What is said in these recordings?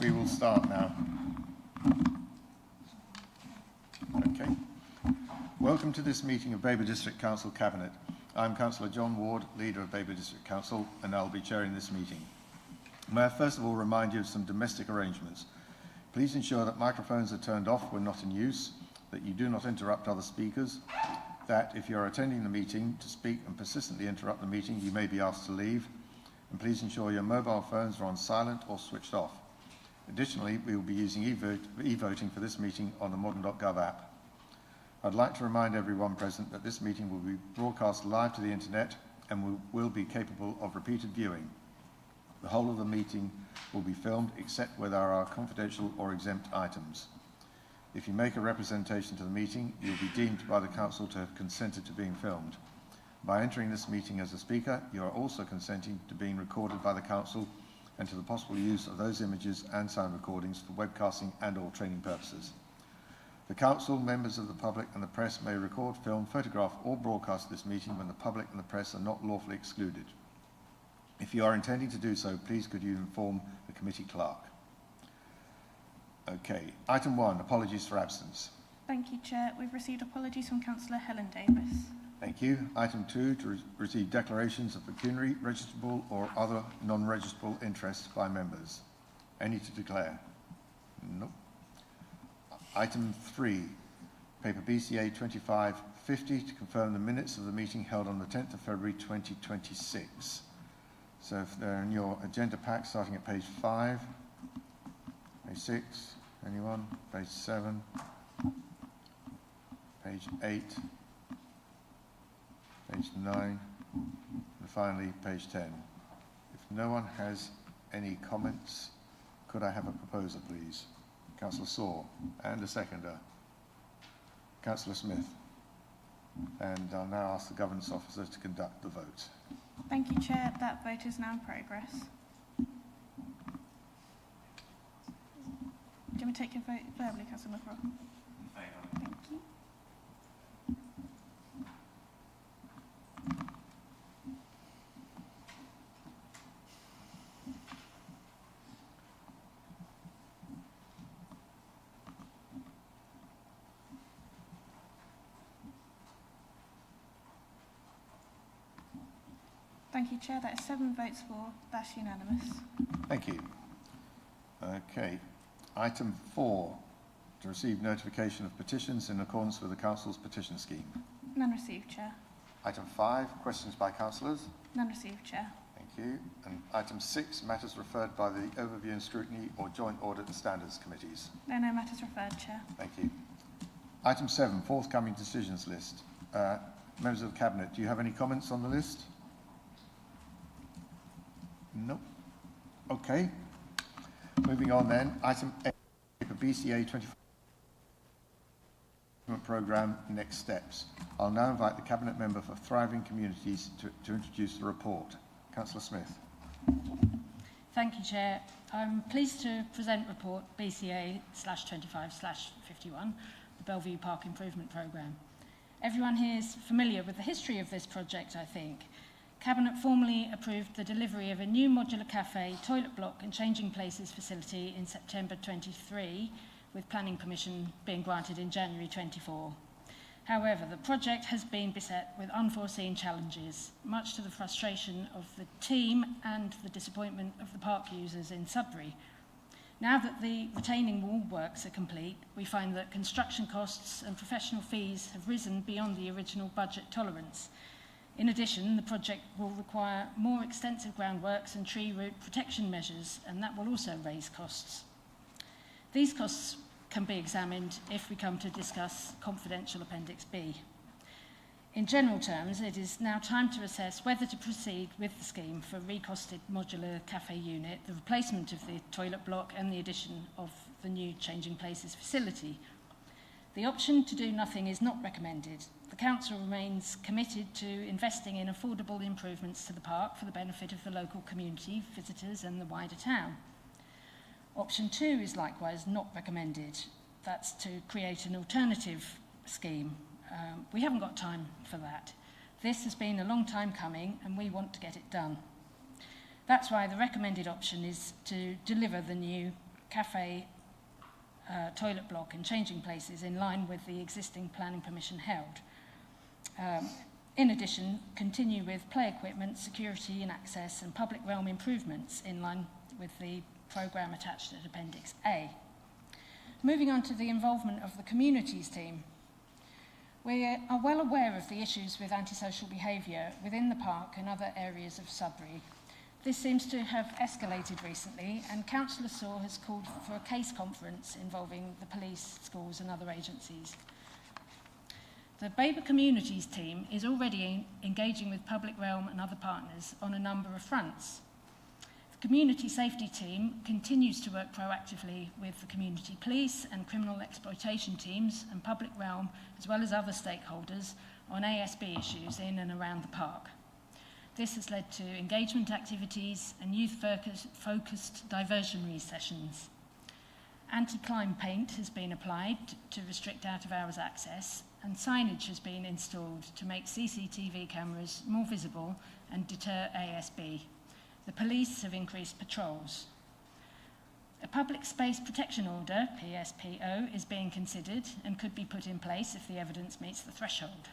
We will start now. Okay. Welcome to this meeting of Babergh District Council Cabinet. I'm Councillor John Ward, leader of Babergh District Council, and I'll be chairing this meeting. May I first of all remind you of some domestic arrangements. Please ensure that microphones are turned off when not in use, that you do not interrupt other speakers, that if you are attending the meeting to speak and persistently interrupt the meeting, you may be asked to leave, and please ensure your mobile phones are on silent or switched off. Additionally, we will be using e-voting for this meeting on the modern.gov app. I'd like to remind everyone present that this meeting will be broadcast live to the internet and will be capable of repeated viewing. The whole of the meeting will be filmed except where there are confidential or exempt items. If you make a representation to the meeting, you will be deemed by the Council to have consented to being filmed. By entering this meeting as a speaker, you are also consenting to being recorded by the Council and to the possible use of those images and sound recordings for webcasting and or training purposes. The Council, members of the public and the press may record, film, photograph or broadcast this meeting when the public and the press are not lawfully excluded. If you are intending to do so, please could you inform the committee clerk. Okay, item 1, apologies for absence. Thank you, Chair. We've received apologies from Councillor Helen Davis. Thank you. Item 2, to receive declarations of pecuniary, registrable or other non-registrable interests by members. Any to declare? Nope. Item 3, paper BCA 2550 to confirm the minutes of the meeting held on the 10th of February 2026. So if they're in your agenda pack, starting at page 5, page 6, anyone? Page 7, page 8, page 9, and finally page 10. If no one has any comments, could I have a proposer, please? Councillor Saw, and a seconder. Councillor Smith. And I'll now ask the Governance Officer to conduct the vote. Thank you, Chair. That vote is now in progress. Do you want me to take your vote verbally, Councillor McGraw? Thank you. Thank you, Chair. That is 7 votes for. That's unanimous. Thank you. Okay. Item 4, to receive notification of petitions in accordance with the Council's petition scheme. None received, Chair. Item 5, questions by councillors. None received, Chair. Thank you. And item 6, matters referred by the Overview and Scrutiny or Joint Audit and Standards Committees. No matters referred, Chair. Thank you. Item 7, forthcoming decisions list. Members of the Cabinet, do you have any comments on the list? No. Okay. Moving on then. Item 8, the BCA 25 programme, next steps. I'll now invite the Cabinet Member for Thriving Communities to introduce the report. Councillor Smith. Thank you, Chair. I'm pleased to present report BCA/25/51, the Bellevue Park Improvement Programme. Everyone here is familiar with the history of this project, I think. Cabinet formally approved the delivery of a new modular cafe, toilet block and changing places facility in September 23, with planning permission being granted in January 24. However, the project has been beset with unforeseen challenges, much to the frustration of the team and the disappointment of the park users in Sudbury. Now that the retaining wall works are complete, we find that construction costs and professional fees have risen beyond the original budget tolerance. In addition, the project will require more extensive groundworks and tree root protection measures, and that will also raise costs. These costs can be examined if we come to discuss confidential Appendix B. In general terms, it is now time to assess whether to proceed with the scheme for recosted modular cafe unit, the replacement of the toilet block and the addition of the new changing places facility. The option to do nothing is not recommended. The Council remains committed to investing in affordable improvements to the park for the benefit of the local community, visitors and the wider town. Option 2 is likewise not recommended. That's to create an alternative scheme. We haven't got time for that. This has been a long time coming and we want to get it done. That's why the recommended option is to deliver the new cafe, toilet block and changing places in line with the existing planning permission held. In addition, continue with play equipment, security and access and public realm improvements in line with the programme attached at Appendix A. Moving on to the involvement of the communities team. We are well aware of the issues with antisocial behaviour within the park and other areas of Sudbury. This seems to have escalated recently, and Councillor Saw has called for a case conference involving the police, schools and other agencies. The Babergh Communities team is already engaging with Public Realm and other partners on a number of fronts. The Community Safety team continues to work proactively with the community police and criminal exploitation teams and Public Realm, as well as other stakeholders, on ASB issues in and around the park. This has led to engagement activities and youth-focused diversionary sessions. Anti-climb paint has been applied to restrict out-of-hours access, and signage has been installed to make CCTV cameras more visible and deter ASB. The police have increased patrols. A Public Space Protection Order, PSPO, is being considered and could be put in place if the evidence meets the threshold.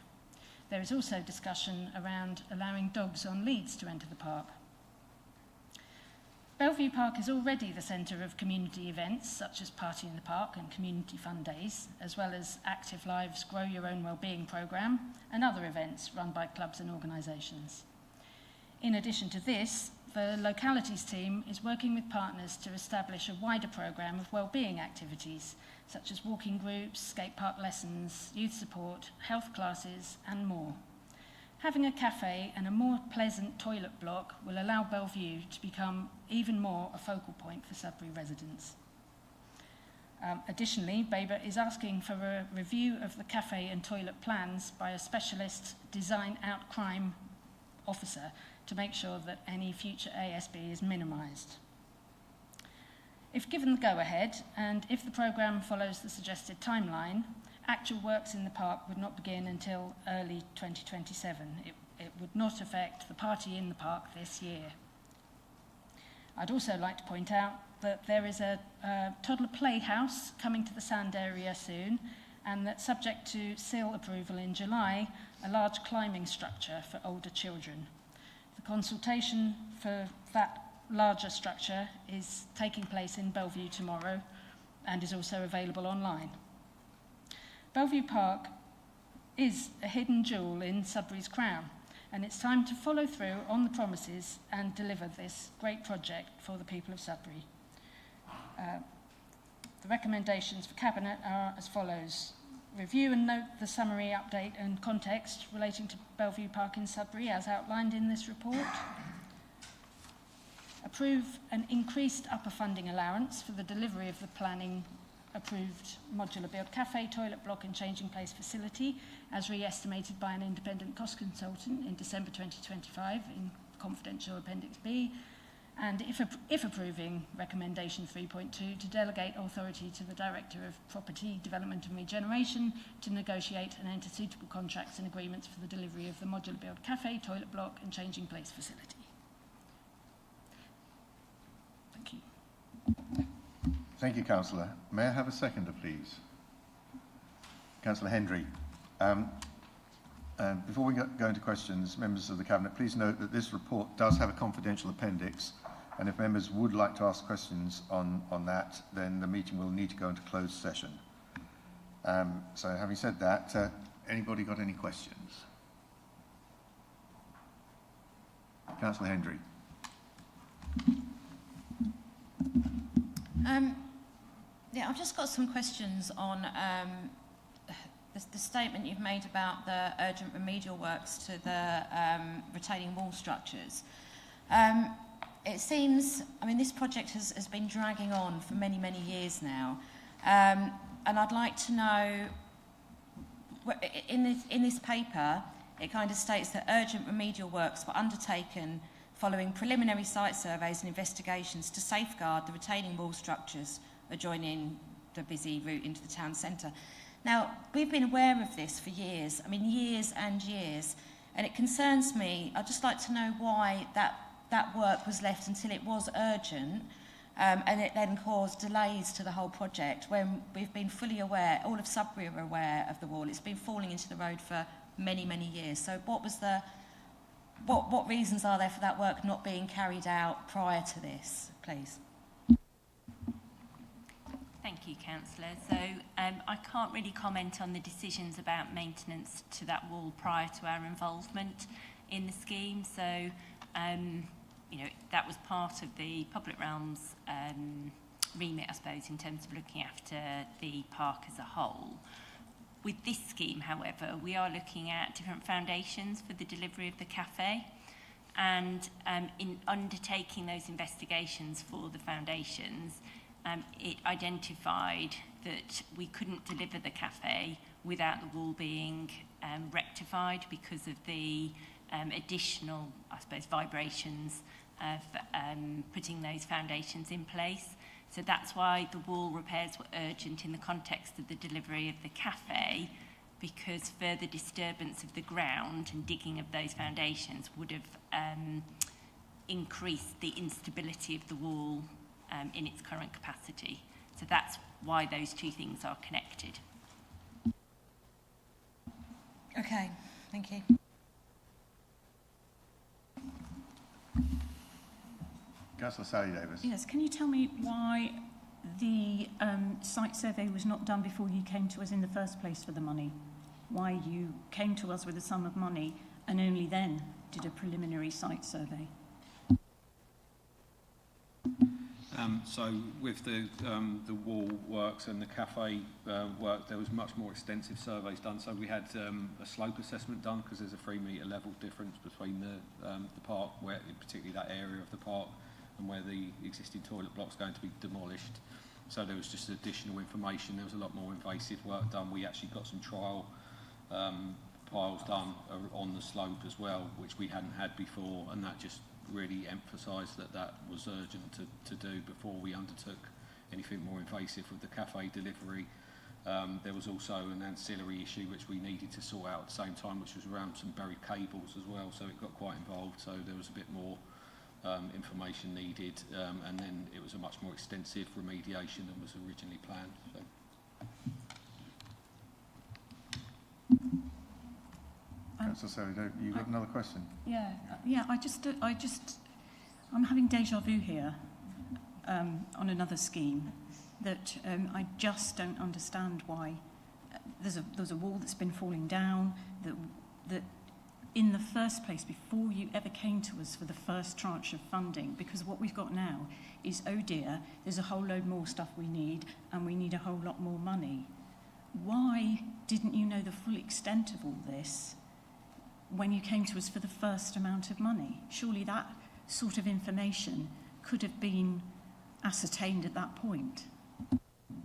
There is also discussion around allowing dogs on leads to enter the park. Bellevue Park is already the centre of community events such as Party in the Park and Community Fun Days, as well as Active Lives Grow Your Own Wellbeing programme and other events run by clubs and organisations. In addition to this, the localities team is working with partners to establish a wider programme of wellbeing activities such as walking groups, skate park lessons, youth support, health classes and more. Having a cafe and a more pleasant toilet block will allow Bellevue to become even more a focal point for Sudbury residents. Additionally, Babergh is asking for a review of the cafe and toilet plans by a specialist design out crime officer to make sure that any future ASB is minimised. If given the go-ahead, and if the programme follows the suggested timeline, actual works in the park would not begin until early 2027. It would not affect the party in the park this year. I'd also like to point out that there is a toddler playhouse coming to the sand area soon, and that subject to seal approval in July, a large climbing structure for older children. The consultation for that larger structure is taking place in Bellevue tomorrow and is also available online. Bellevue Park is a hidden jewel in Sudbury's crown, and it's time to follow through on the promises and deliver this great project for the people of Sudbury. The recommendations for Cabinet are as follows. Review and note the summary, update and context relating to Bellevue Park in Sudbury as outlined in this report. Approve an increased upper funding allowance for the delivery of the planning approved modular build cafe, toilet block and changing place facility as re-estimated by an independent cost consultant in December 2025 in confidential Appendix B, and if approving recommendation 3.2 to delegate authority to the Director of Property Development and Regeneration to negotiate and enter suitable contracts and agreements for the delivery of the modular build cafe, toilet block and changing place facility. Thank you. Thank you, Councillor. May I have a seconder, please? Councillor Hendry. Before we go into questions, members of the Cabinet, please note that this report does have a confidential appendix, and if members would like to ask questions on that, then the meeting will need to go into closed session. So having said that, anybody got any questions? Councillor Hendry. Yeah, I've just got some questions on the statement you've made about the urgent remedial works to the retaining wall structures. It seems, I mean, this project has been dragging on for many, many years now, and I'd like to know, in this paper, it kind of states that urgent remedial works were undertaken following preliminary site surveys and investigations to safeguard the retaining wall structures adjoining the busy route into the town centre. Now, we've been aware of this for years, I mean years and years, and it concerns me. I'd just like to know why that work was left until it was urgent, And it then caused delays to the whole project when we've been fully aware, all of Sudbury are aware of the wall. It's been falling into the road for many, many years. So what reasons are there for that work not being carried out prior to this, please? Thank you, Councillor. So I can't really comment on the decisions about maintenance to that wall prior to our involvement in the scheme. So, you know, that was part of the public realm's remit, I suppose, in terms of looking after the park as a whole. With this scheme, however, we are looking at different foundations for the delivery of the cafe. And in undertaking those investigations for the foundations, it identified that we couldn't deliver the cafe without the wall being rectified because of the additional, I suppose, vibrations of putting those foundations in place. So that's why the wall repairs were urgent in the context of the delivery of the cafe, because further disturbance of the ground and digging of those foundations would have increased the instability of the wall in its current capacity. So that's why those two things are connected. Okay, thank you. Councillor Sally Davis. Yes, can you tell me why the site survey was not done before you came to us in the first place for the money? Why you came to us with a sum of money and only then did a preliminary site survey? So with the wall works and the cafe work, there was much more extensive surveys done. So we had a slope assessment done because there's a 3 metre level difference between the park, where particularly that area of the park, and where the existing toilet block's going to be demolished. So there was just additional information. There was a lot more invasive work done. We actually got some trial piles done on the slope as well, which we hadn't had before, and that just really emphasised that was urgent to do before we undertook anything more invasive with the cafe delivery. There was also an ancillary issue which we needed to sort out at the same time, which was around some buried cables as well, so it got quite involved. So there was a bit more information needed, and then it was a much more extensive remediation than was originally planned. So. Councillor Sally, you got another question? Yeah. I'm having deja vu here on another scheme that I just don't understand why there's a wall that's been falling down, that in the first place, before you ever came to us for the first tranche of funding, because what we've got now is, oh dear, there's a whole load more stuff we need, and we need a whole lot more money. Why didn't you know the full extent of all this when you came to us for the first amount of money? Surely that sort of information could have been ascertained at that point.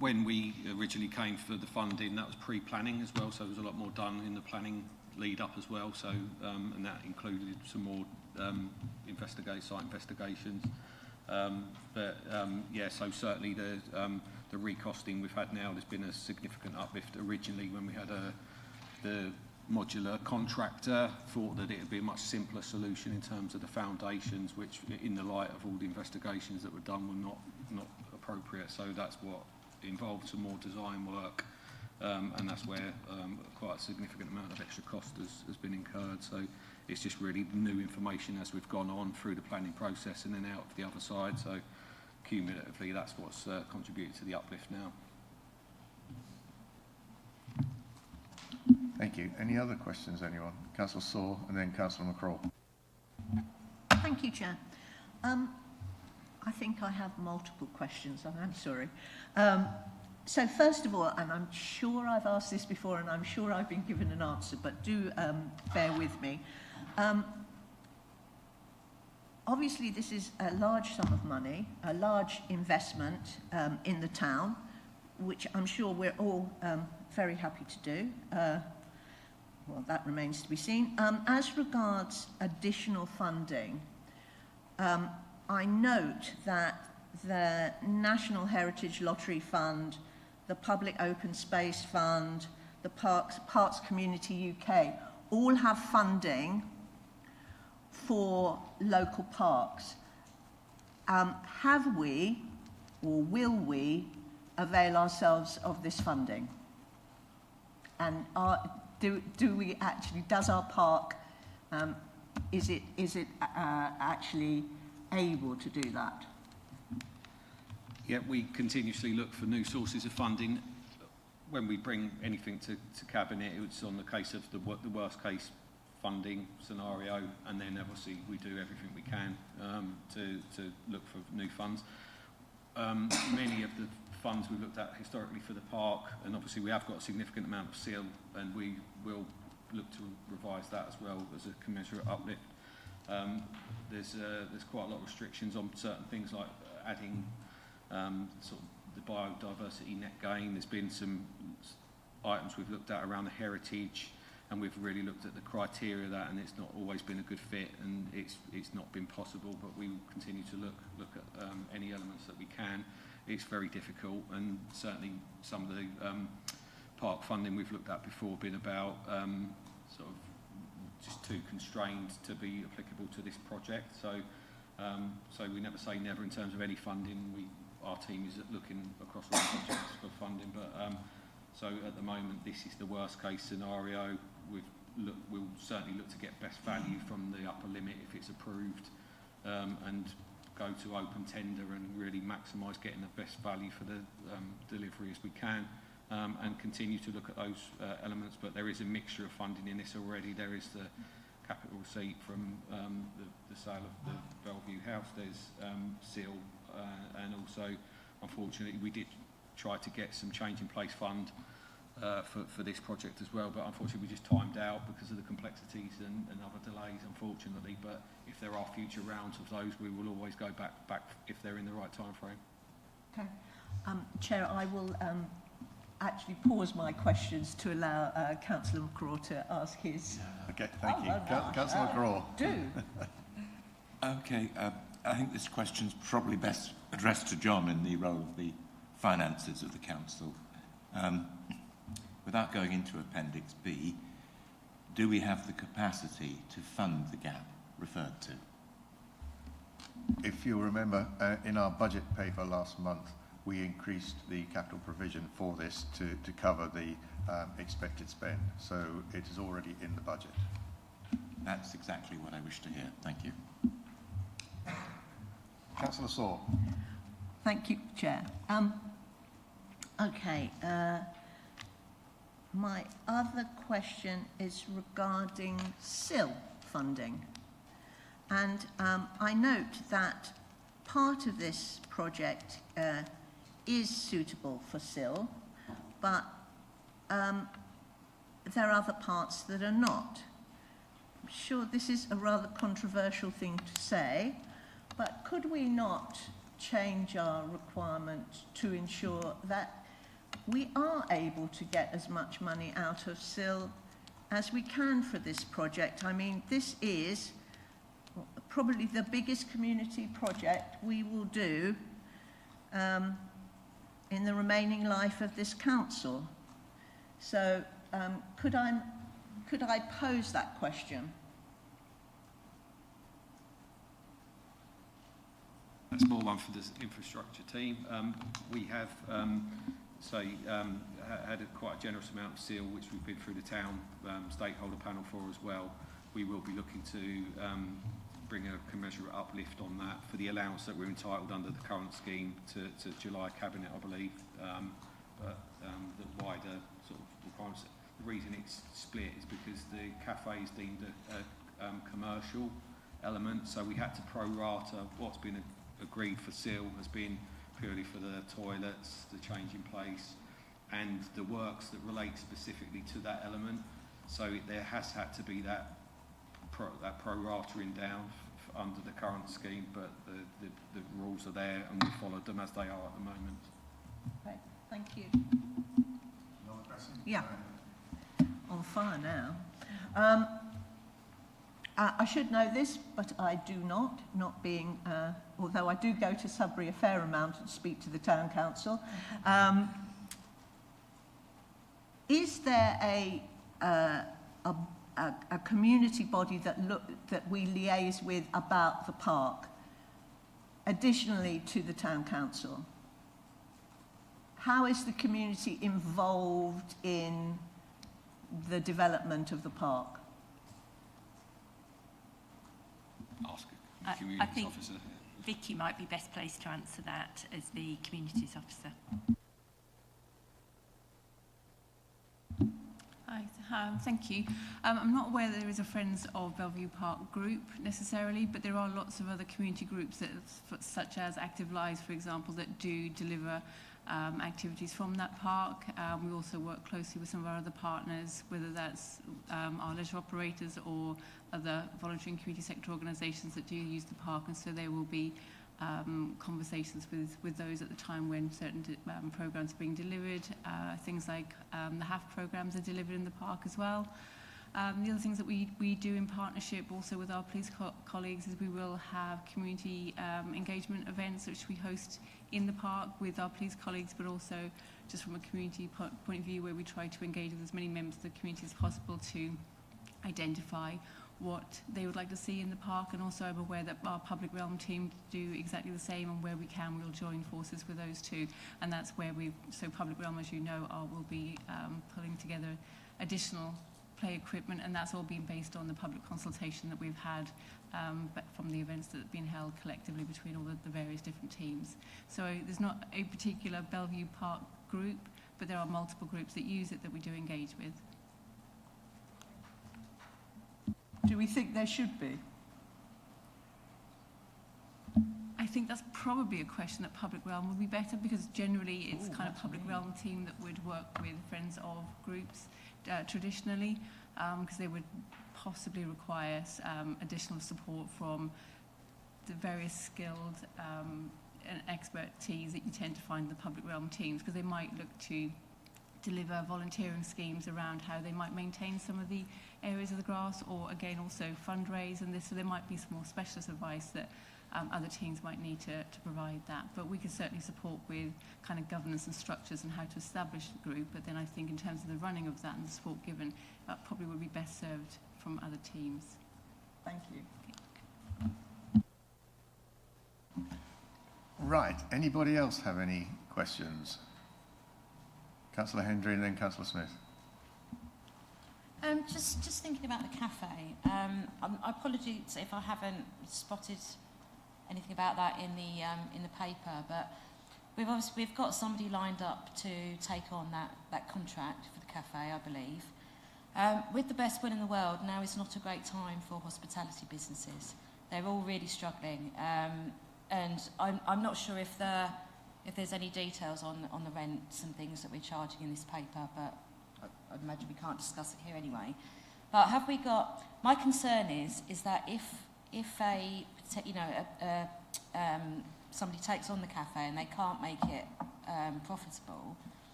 When we originally came for the funding, that was pre-planning as well, so there was a lot more done in the planning lead up as well, so and that included some more site investigations. Yeah, so certainly the recosting we've had now, there's been a significant uplift. Originally, when we had the modular contractor, thought that it would be a much simpler solution in terms of the foundations, which in the light of all the investigations that were done were not appropriate. So that's what involved some more design work, and that's where quite a significant amount of extra cost has been incurred. So it's just really new information as we've gone on through the planning process and then out of the other side. So cumulatively, that's what's contributed to the uplift now. Thank you. Any other questions, anyone? Councillor Saw and then Councillor McCraw. Thank you, Chair. I think I have multiple questions, and I'm sorry. So first of all, and I'm sure I've asked this before and I'm sure I've been given an answer, but do bear with me. Obviously, this is a large sum of money, a large investment in the town, which I'm sure we're all very happy to do. Well, that remains to be seen. As regards additional funding, I note that the National Heritage Lottery Fund, the Public Open Space Fund, the Parks Community UK, all have funding for local parks. Have we or will we avail ourselves of this funding? And do we actually, does our park, is it actually able to do that? Yeah, we continuously look for new sources of funding. When we bring anything to Cabinet, it's on the case of the worst case funding scenario, and then obviously we do everything we can to look for new funds. Many of the funds we've looked at historically for the park, and obviously we have got a significant amount of seal, and we will look to revise that as well as a commensurate uplift. There's quite a lot of restrictions on certain things like adding sort of the biodiversity net gain. There's been some items we've looked at around the heritage, and we've really looked at the criteria of that, and it's not always been a good fit, and it's not been possible, but we will continue to look at any elements that we can. It's very difficult, and certainly some of the park funding we've looked at before been about sort of just too constrained to be applicable to this project. So we never say never in terms of any funding. Our team is looking across all projects for funding, but so at the moment this is the worst case scenario. We'll certainly look to get best value from the upper limit if it's approved, and go to open tender and really maximise getting the best value for the delivery as we can, and continue to look at those elements. But there is a mixture of funding in this already. There is the capital receipt from the sale of the Bellevue house. There's seal, and also, unfortunately, we did try to get some change in place fund for this project as well, but unfortunately we just timed out because of the complexities and other delays, unfortunately. But if there are future rounds of those, we will always go back if they're in the right time frame. Okay. Chair, I will actually pause my questions to allow Councillor McCraw to ask his. Okay, thank you. Councillor McCraw. Do. Okay, I think this question's probably best addressed to John in the role of the finances of the council. Without going into Appendix B, do we have the capacity to fund the gap referred to? If you remember, in our budget paper last month, we increased the capital provision for this to cover the expected spend. So it is already in the budget. That's exactly what I wish to hear. Thank you. Councillor Saw. Thank you, Chair. Okay. My other question is regarding SIL funding. And I note that part of this project is suitable for SIL, but there are other parts that are not. I'm sure this is a rather controversial thing to say, but could we not change our requirement to ensure that we are able to get as much money out of SIL as we can for this project? I mean, this is probably the biggest community project we will do in the remaining life of this council. So could I pose that question? That's more one for the infrastructure team. We have had quite a generous amount of seal, which we've been through the town stakeholder panel for as well. We will be looking to bring a commensurate uplift on that for the allowance that we're entitled under the current scheme to July Cabinet, I believe. But the wider sort of requirements, the reason it's split is because the cafe is deemed a commercial element, so we had to pro-rata what's been agreed for seal has been purely for the toilets, the change in place, and the works that relate specifically to that element. So there has had to be that pro-ratering down under the current scheme, but the rules are there and we followed them as they are at the moment. Okay, thank you. Another question? Yeah. On fire now. I should know this, but I do not being, although I do go to Sudbury a fair amount and speak to the town council. Is there a community body that we liaise with about the park, additionally to the town council? how is the community involved in the development of the park? Ask a I communities think officer. Vicky might be best placed to answer that as the communities officer. Hi, thank you. I'm not aware there is a Friends of Bellevue Park group necessarily, but there are lots of other community groups that, such as Active Lives, for example, that do deliver activities from that park. We also work closely with some of our other partners, whether that's our leisure operators or other voluntary and community sector organisations that do use the park, and so there will be conversations with those at the time when certain programmes are being delivered. Things like the HAF programmes are delivered in the park as well. The other things that we do in partnership also with our police colleagues is we will have community engagement events which we host in the park with our police colleagues, but also just from a community point of view where we try to engage with as many members of the community as possible to identify what they would like to see in the park, and also I'm aware that our public realm team do exactly the same, and where we can we'll join forces with those two, and that's where so public realm, as you know, will be pulling together additional play equipment, and that's all been based on the public consultation that we've had but from the events that have been held collectively between all the various different teams. So there's not a particular Bellevue Park group, but there are multiple groups that use it that we do engage with. Do we think there should be? I think that's probably a question that Public Realm would be better, because generally it's kind of Public Realm team that would work with Friends of groups traditionally, because they would possibly require additional support from the various skilled and expertise that you tend to find in the Public Realm teams, because they might look to deliver volunteering schemes around how they might maintain some of the areas of the grass, or again also fundraise and this, so there might be some more specialist advice that other teams might need to provide that. But we could certainly support with kind of governance and structures and how to establish the group, but then I think in terms of the running of that and the support given, that probably would be best served from other teams. Thank you. Right, anybody else have any questions? Councillor Hendry and then Councillor Smith. Just thinking about the cafe. I apologise if I haven't spotted anything about that in the paper, but we've got somebody lined up to take on that contract for the cafe, I believe. With the best will in the world, now is not a great time for hospitality businesses. They're all really struggling, and I'm not sure if there's any details on the rents and things that we're charging in this paper, but I imagine we can't discuss it here anyway. But have we got? My concern is that if somebody takes on the cafe and they can't make it profitable,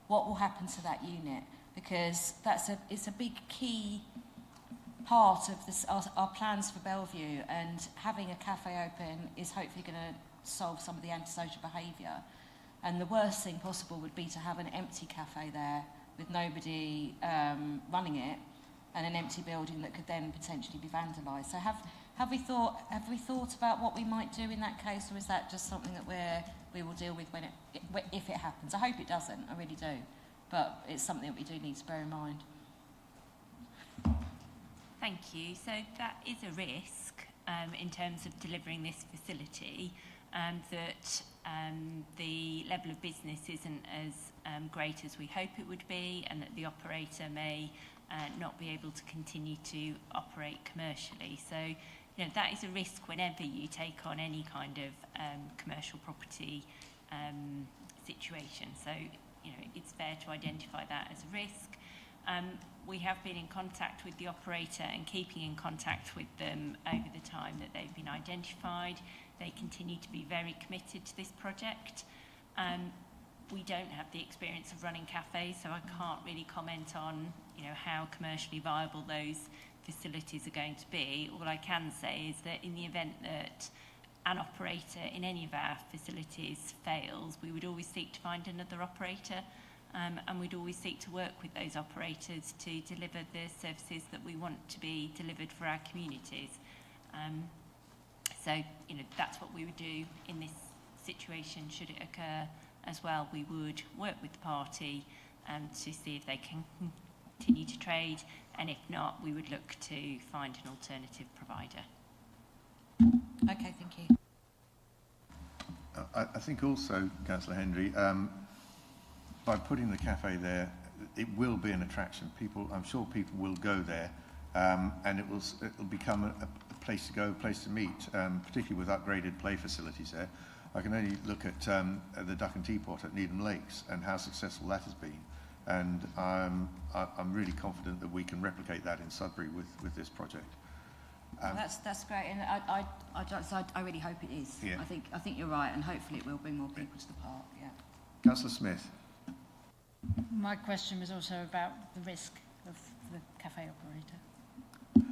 what will happen to that unit? Because it's a big key part of this, our plans for Bellevue, and having a cafe open is hopefully going to solve some of the antisocial behaviour. And the worst thing possible would be to have an empty cafe there with nobody running it, and an empty building that could then potentially be vandalised. So have we thought about what we might do in that case, or is that just something that we will deal with if it happens? I hope it doesn't, I really do, but it's something that we do need to bear in mind. Thank you. So that is a risk in terms of delivering this facility, that the level of business isn't as great as we hope it would be, and that the operator may not be able to continue to operate commercially. So, you know, that is a risk whenever you take on any kind of commercial property situation. So, you know, it's fair to identify that as a risk. We have been in contact with the operator and keeping in contact with them over the time that they've been identified. They continue to be very committed to this project. We don't have the experience of running cafes, so I can't really comment on, you know, how commercially viable those facilities are going to be. All I can say is that in the event that an operator in any of our facilities fails, we would always seek to find another operator, and we'd always seek to work with those operators to deliver the services that we want to be delivered for our communities. So, you know, that's what we would do in this situation should it occur as well, we would work with the party to see if they can continue to trade, and if not, we would look to find an alternative provider. Okay, thank you. I think also, Councillor Hendry, by putting the cafe there, it will be an attraction. I'm sure people will go there, and it'll become a place to go, a place to meet, particularly with upgraded play facilities there. I can only look at the Duck and Teapot at Needham Lakes and how successful that has been, and I'm really confident that we can replicate that in Sudbury with this project. Well, that's great, and I really hope it is. Yeah. I think you're right, and hopefully it will bring more people to the park. Yeah. Councillor Smith. My question was also about the risk of the cafe operator.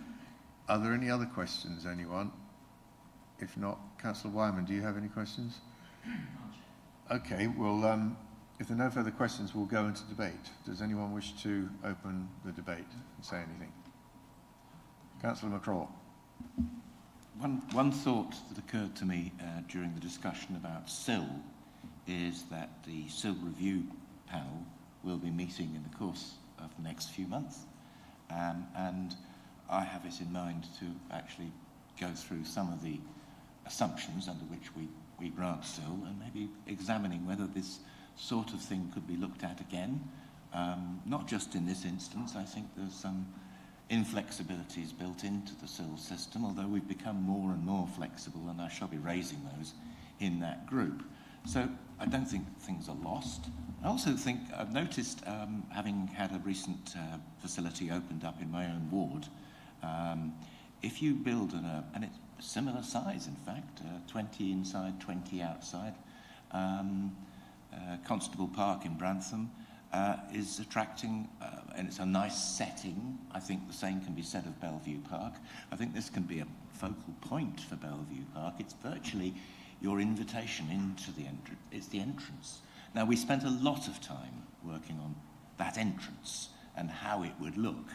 Are there any other questions, anyone? If not, Councillor Wyman, do you have any questions? Okay, well, if there are no further questions, we'll go into debate. Does anyone wish to open the debate and say anything? Councillor McCraw. One thought that occurred to me during the discussion about SIL is that the SIL review panel will be meeting in the course of the next few months, and I have it in mind to actually go through some of the assumptions under which we grant SIL, and maybe examining whether this sort of thing could be looked at again, not just in this instance. I think there's some inflexibilities built into the SIL system, although we've become more and more flexible, and I shall be raising those in that group. So I don't think things are lost. I also think I've noticed, having had a recent facility opened up in my own ward, if you build and it's a similar size, in fact, 20 inside, 20 outside, Constable Park in Brantham is attracting, and it's a nice setting. I think the same can be said of Bellevue Park. I think this can be a focal point for Bellevue Park. It's virtually your invitation into the entrance. It's the entrance. Now, we spent a lot of time working on that entrance and how it would look.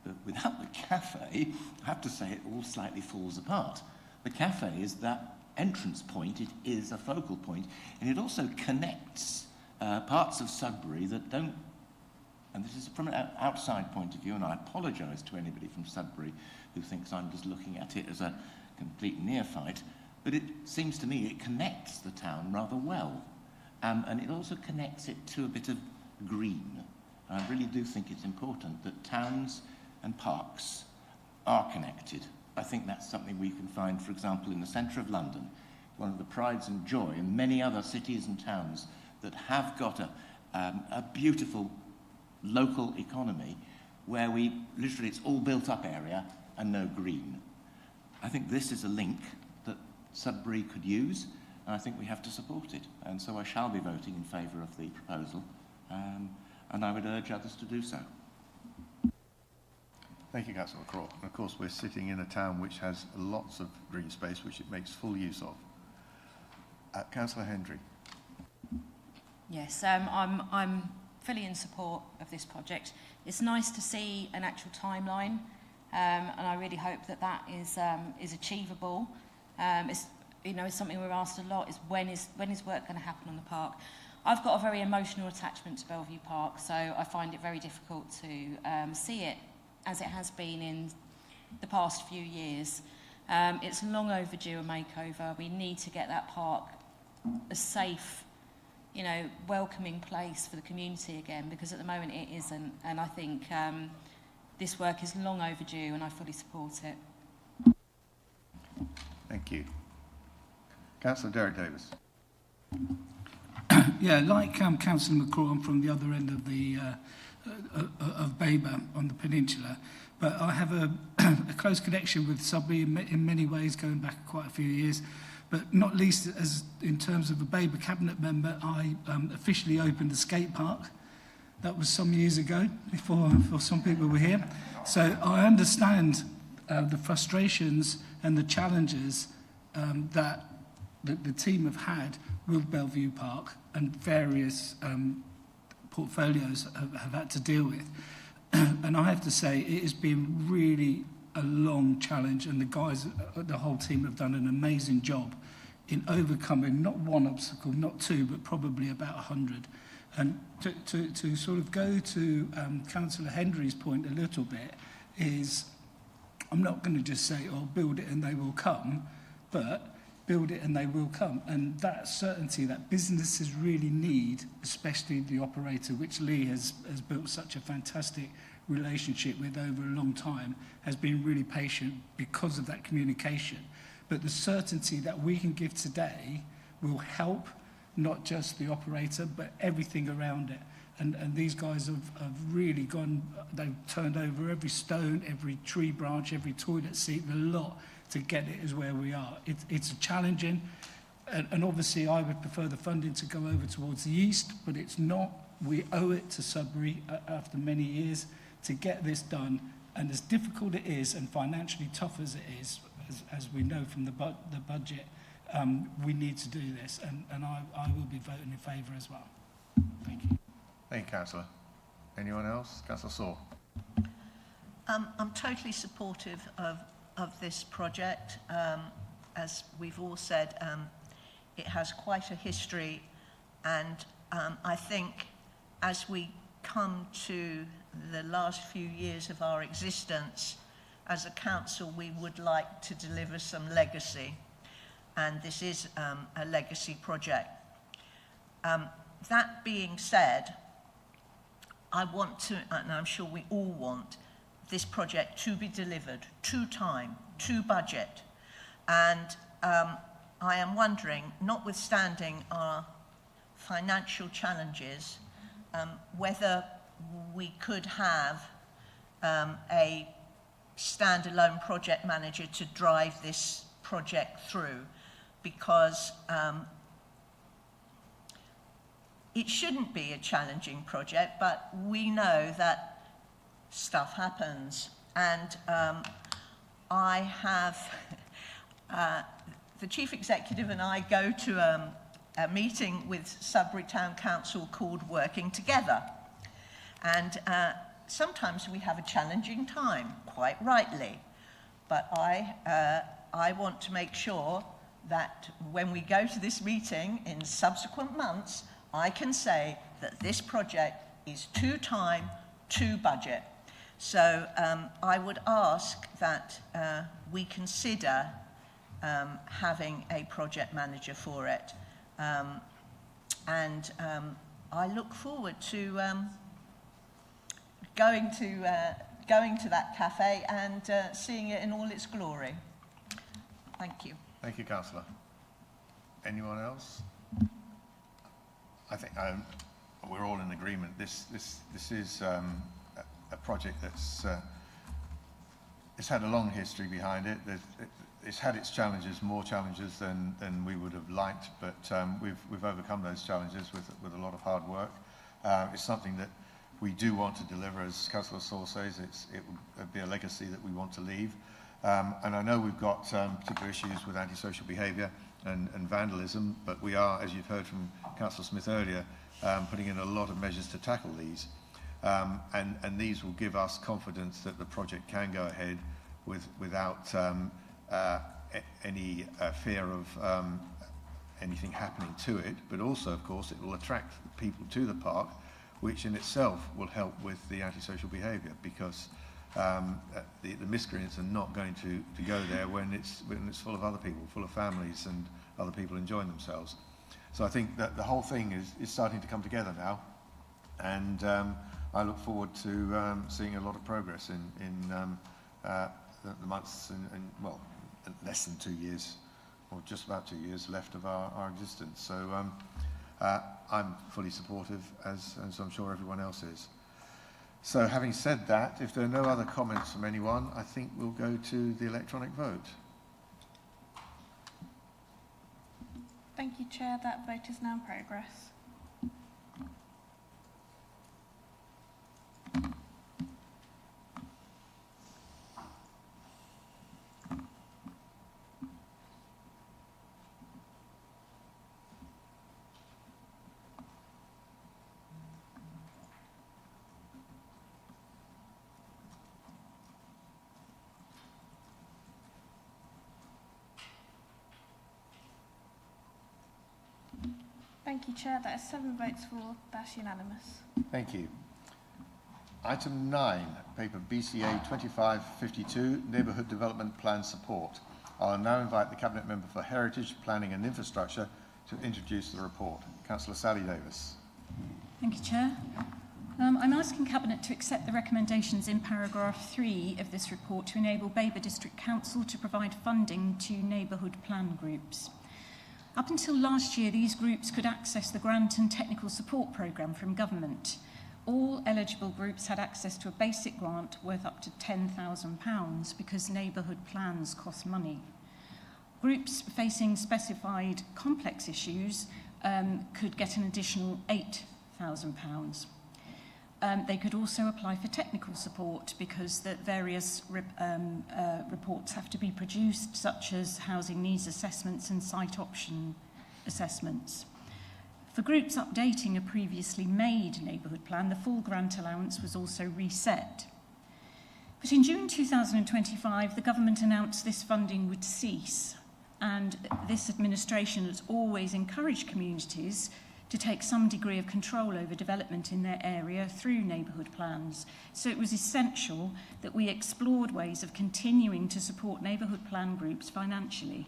But without the cafe, I have to say it all slightly falls apart. The cafe is that entrance point. It is a focal point, and it also connects parts of Sudbury that don't, and this is from an outside point of view, and I apologise to anybody from Sudbury who thinks I'm just looking at it as a complete neophyte, but it seems to me it connects the town rather well, and it also connects it to a bit of green. And I really do think it's important that towns and parks are connected. I think that's something we can find, for example, in the centre of London, one of the prides and joy in many other cities and towns that have got a beautiful local economy where we literally, it's all built up area and no green. I think this is a link that Sudbury could use, and I think we have to support it. And so I shall be voting in favour of the proposal, and I would urge others to do so. Thank you, Councillor McCraw. And of course, we're sitting in a town which has lots of green space, which it makes full use of. Councillor Hendry. Yes, I'm fully in support of this project. It's nice to see an actual timeline, and I really hope that that is achievable. It's something we're asked a lot: is when is work going to happen on the park? I've got a very emotional attachment to Bellevue Park, so I find it very difficult to see it as it has been in the past few years. It's long overdue a makeover. We need to get that park a safe, welcoming place for the community again, because at the moment it isn't. And I think this work is long overdue, and I fully support it. Thank you. Councillor Derek Davis. Yeah, like Councillor McCraw, I'm from the other end of the of Babergh on the peninsula, but I have a close connection with Sudbury in many ways, going back quite a few years. But not least as in terms of a Babergh cabinet member, I officially opened a skate park. That was some years ago, before some people were here. So I understand the frustrations and the challenges that the team have had with Bellevue Park, and various portfolios have had to deal with. And I have to say, it has been really a long challenge, and the guys, the whole team have done an amazing job in overcoming not one obstacle, not two, but probably about 100. And to sort of go to Councillor Hendry's point a little bit is, I'm not going to just say, oh, build it and they will come, but build it and they will come. And that certainty that businesses really need, especially the operator, which Lee has built such a fantastic relationship with over a long time, has been really patient because of that communication. But the certainty that we can give today will help not just the operator, but everything around it. And these guys have really gone, they've turned over every stone, every tree branch, every toilet seat, the lot, to get it as where we are. It's challenging, and obviously I would prefer the funding to go over towards the east, but it's not. We owe it to Sudbury after many years to get this done, and as difficult it is and financially tough as it is, as we know from the budget, we need to do this, and I will be voting in favour as well. Thank you. Thank you, Councillor. Anyone else? Councillor Saw. I'm totally supportive of this project. As we've all said, it has quite a history, and I think as we come to the last few years of our existence, as a council, we would like to deliver some legacy, and this is a legacy project. That being said, I want to, and I'm sure we all want, this project to be delivered to time, to budget. And I am wondering, notwithstanding our financial challenges, whether we could have a standalone project manager to drive this project through, because it shouldn't be a challenging project, but we know that stuff happens. And I have, the Chief Executive and I go to a meeting with Sudbury Town Council called Working Together. And sometimes we have a challenging time, quite rightly. But I want to make sure that when we go to this meeting in subsequent months, I can say that this project is to time, to budget. So I would ask that we consider having a project manager for it. And I look forward to going to that cafe and seeing it in all its glory. Thank you. Thank you, Councillor. Anyone else? I think we're all in agreement. This is a project that's it's had a long history behind it. It's had its challenges, more challenges than we would have liked, but we've overcome those challenges with a lot of hard work. It's something that we do want to deliver, as Councillor Saul says. It would be a legacy that we want to leave. And I know we've got particular issues with antisocial behaviour and vandalism, but we are, as you've heard from Councillor Smith earlier, putting in a lot of measures to tackle these. And these will give us confidence that the project can go ahead without any fear of anything happening to it, but also, of course, it will attract people to the park, which in itself will help with the antisocial behaviour, because the miscreants are not going to go there when it's full of other people, full of families and other people enjoying themselves. So I think that the whole thing is starting to come together now, and I look forward to seeing a lot of progress in the months and well, less than 2 years, or just about 2 years left of our existence. So I'm fully supportive, as I'm sure everyone else is. So having said that, if there are no other comments from anyone, I think we'll go to the electronic vote. Thank you, Chair. That vote is now in progress. Thank you, Chair. That is 7 votes for. That's unanimous. Thank you. Item 9, paper BCA 2552, Neighbourhood Development Plan Support. I'll now invite the Cabinet Member for Heritage, Planning and Infrastructure to introduce the report. Councillor Sally Davis. Thank you, Chair. I'm asking Cabinet to accept the recommendations in paragraph 3 of this report to enable Babergh District Council to provide funding to neighbourhood plan groups. Up until last year, these groups could access the grant and technical support programme from government. All eligible groups had access to a basic grant worth up to £10,000 because neighbourhood plans cost money. Groups facing specified complex issues could get an additional £8,000. They could also apply for technical support because the various reports have to be produced, such as housing needs assessments and site option assessments. For groups updating a previously made neighbourhood plan, the full grant allowance was also reset. But in June 2025, the government announced this funding would cease, and this administration has always encouraged communities to take some degree of control over development in their area through neighbourhood plans. So it was essential that we explored ways of continuing to support neighbourhood plan groups financially.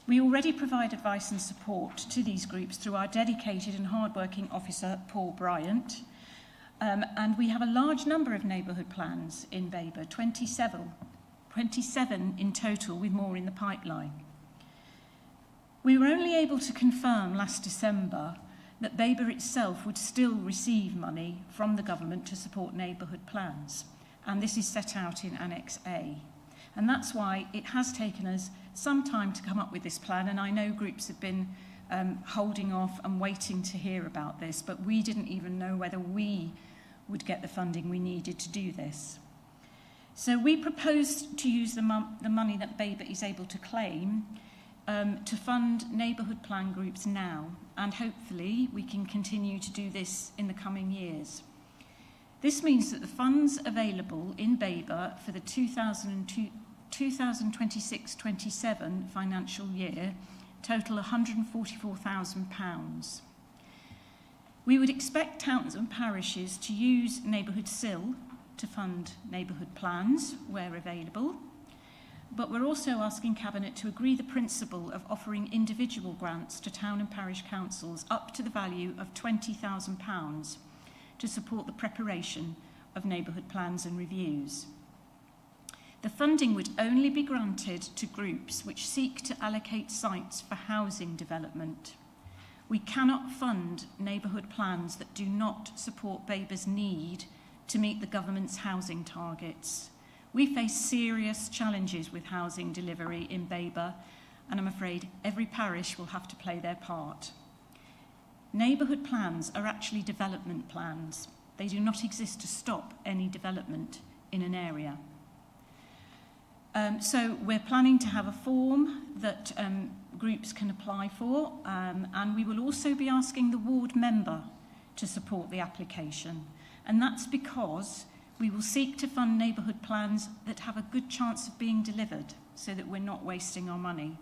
We already provide advice and support to these groups through our dedicated and hard-working officer, Paul Bryant, and we have a large number of neighbourhood plans in Babergh, 27 in total, with more in the pipeline. We were only able to confirm last December that Babergh itself would still receive money from the government to support neighbourhood plans, and this is set out in Annex A. And that's why it has taken us some time to come up with this plan, and I know groups have been holding off and waiting to hear about this, but we didn't even know whether we would get the funding we needed to do this. So we proposed to use the money that Babergh is able to claim to fund neighbourhood plan groups now, and hopefully we can continue to do this in the coming years. This means that the funds available in Babergh for the 2026-27 financial year total £144,000. We would expect towns and parishes to use Neighbourhood SIL to fund neighbourhood plans where available, but we're also asking Cabinet to agree the principle of offering individual grants to town and parish councils up to the value of £20,000 to support the preparation of neighbourhood plans and reviews. The funding would only be granted to groups which seek to allocate sites for housing development. We cannot fund neighbourhood plans that do not support Babergh's need to meet the government's housing targets. We face serious challenges with housing delivery in Babergh, and I'm afraid every parish will have to play their part. Neighbourhood plans are actually development plans. They do not exist to stop any development in an area. So we're planning to have a form that groups can apply for, and we will also be asking the ward member to support the application. And that's because we will seek to fund neighbourhood plans that have a good chance of being delivered so that we're not wasting our money.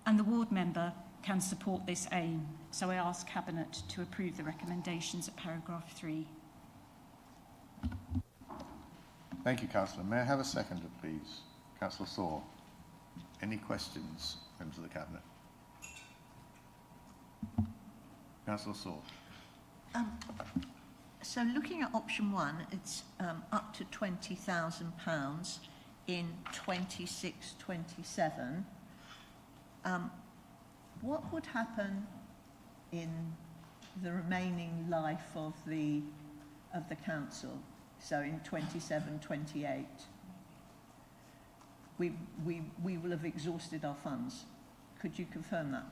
And the ward member can support this aim. So I ask Cabinet to approve the recommendations at paragraph 3. Thank you, Councillor. May I have a seconder, please? Councillor Saw. Any questions, members of the Cabinet? Councillor Saw. So looking at option 1, it's up to £20,000 in 26-27. What would happen in the remaining life of the council? So in 27-28, we will have exhausted our funds. Could you confirm that?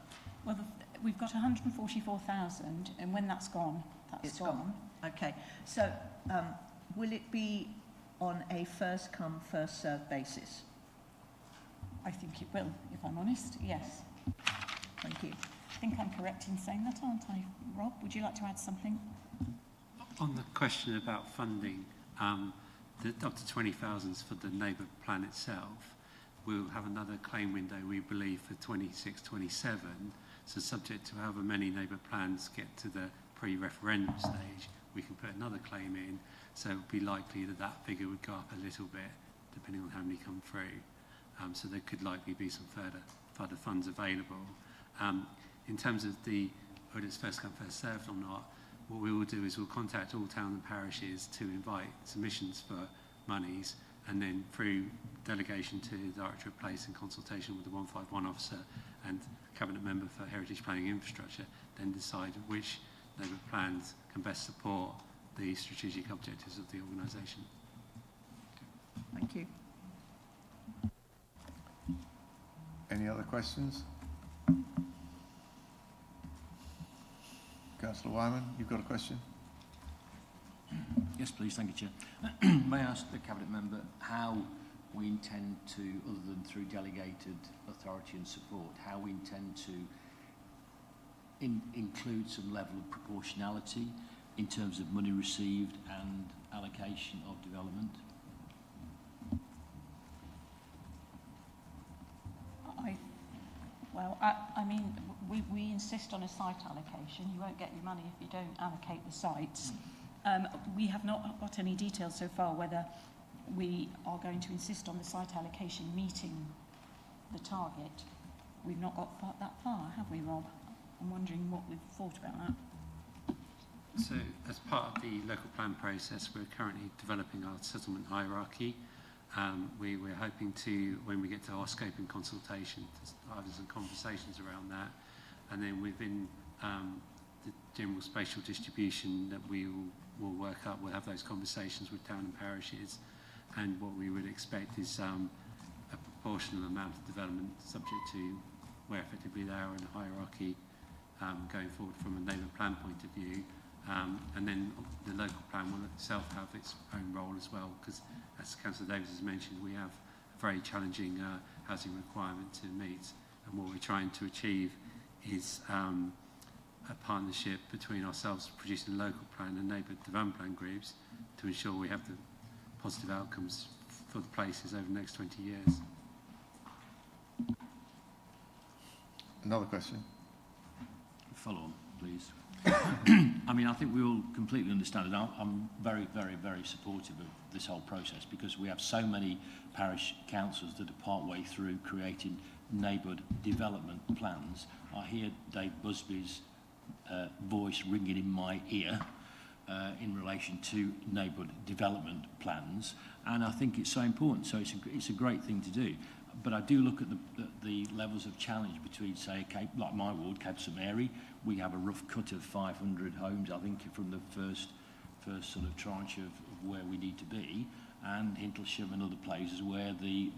Well, we've got 144,000, and when that's gone, that's gone. Okay. So will it be on a first-come, first-served basis? I think it will, if I'm honest, yes. Thank you. I think I'm correct in saying that, aren't I? Rob, would you like to add something? On the question about funding, up to 20,000 for the neighbour plan itself, we'll have another claim window, we believe, for 26-27 So subject to however many neighbour plans get to the pre-referendum stage, we can put another claim in. So it would be likely that that figure would go up a little bit, depending on how many come through. So there could likely be some further funds available. In terms of whether it's first come, first served or not, what we will do is we'll contact all town and parishes to invite submissions for monies, and then through delegation to the Director of Place in consultation with the 151 officer and Cabinet Member for Heritage Planning Infrastructure, then decide which neighbour plans can best support the strategic objectives of the organisation. Thank you. Any other questions? Councillor Wyman, you've got a question? Yes, please. Thank you, Chair. May I ask the Cabinet Member how we intend to, other than through delegated authority and support, how we intend to include some level of proportionality in terms of money received and allocation of development? I mean, we insist on a site allocation. You won't get your money if you don't allocate the sites. We have not got any details so far whether we are going to insist on the site allocation meeting the target. We've not got that far, have we, Rob? I'm wondering what we've thought about that. So as part of the local plan process, we're currently developing our settlement hierarchy. We're hoping to, when we get to our scoping consultation, to have some conversations around that. And then within the general spatial distribution that we'll work up, we'll have those conversations with town and parishes. And what we would expect is a proportional amount of development subject to where effectively they are in a hierarchy going forward from a neighbour plan point of view. And then the local plan will itself have its own role as well, because as Councillor Davies has mentioned, we have a very challenging housing requirement to meet, and what we're trying to achieve is a partnership between ourselves producing a local plan and neighbour development plan groups to ensure we have the positive outcomes for the places over the next 20 years. Another question? Follow on, please. I mean, I think we all completely understand it. I'm very, very, very supportive of this whole process because we have so many parish councils that are partway through creating neighbourhood development plans. I hear Dave Busby's voice ringing in my ear in relation to neighbourhood development plans, and I think it's so important. So it's a great thing to do. But I do look at the levels of challenge between, say, like my ward, Cape St Mary. We have a rough cut of 500 homes, I think, from the first sort of tranche of where we need to be, and Hintlesham and other places where the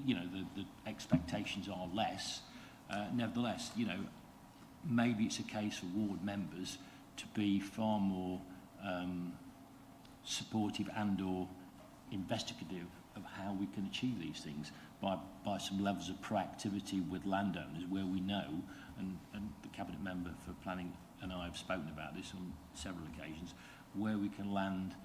expectations are less. Nevertheless, maybe it's a case for ward members to be far more supportive and/or investigative of how we can achieve these things by some levels of proactivity with landowners where we know, and the Cabinet Member for Planning and I have spoken about this on several occasions, where we can land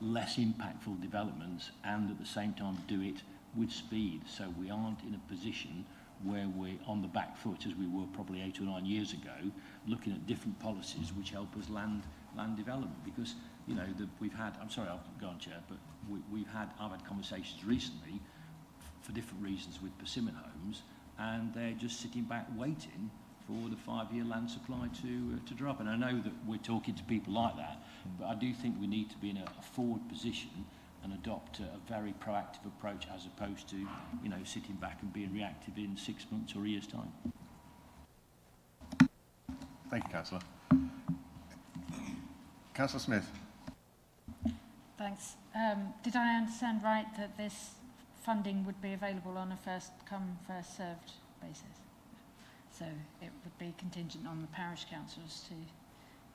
less impactful developments and at the same time do it with speed, so we aren't in a position where we're on the back foot as we were probably 8 or 9 years ago, looking at different policies which help us land development. Because we've had, I'm sorry, I'll go on, Chair, but I've had conversations recently for different reasons with Persimmon Homes, and they're just sitting back waiting for the 5-year land supply to drop. And I know that we're talking to people like that, but I do think we need to be in a forward position and adopt a very proactive approach as opposed to, sitting back and being reactive in 6 months or a year's time. Thank you, Councillor. Councillor Smith. Thanks. Did I understand right that this funding would be available on a first come, first served basis? So it would be contingent on the parish councils to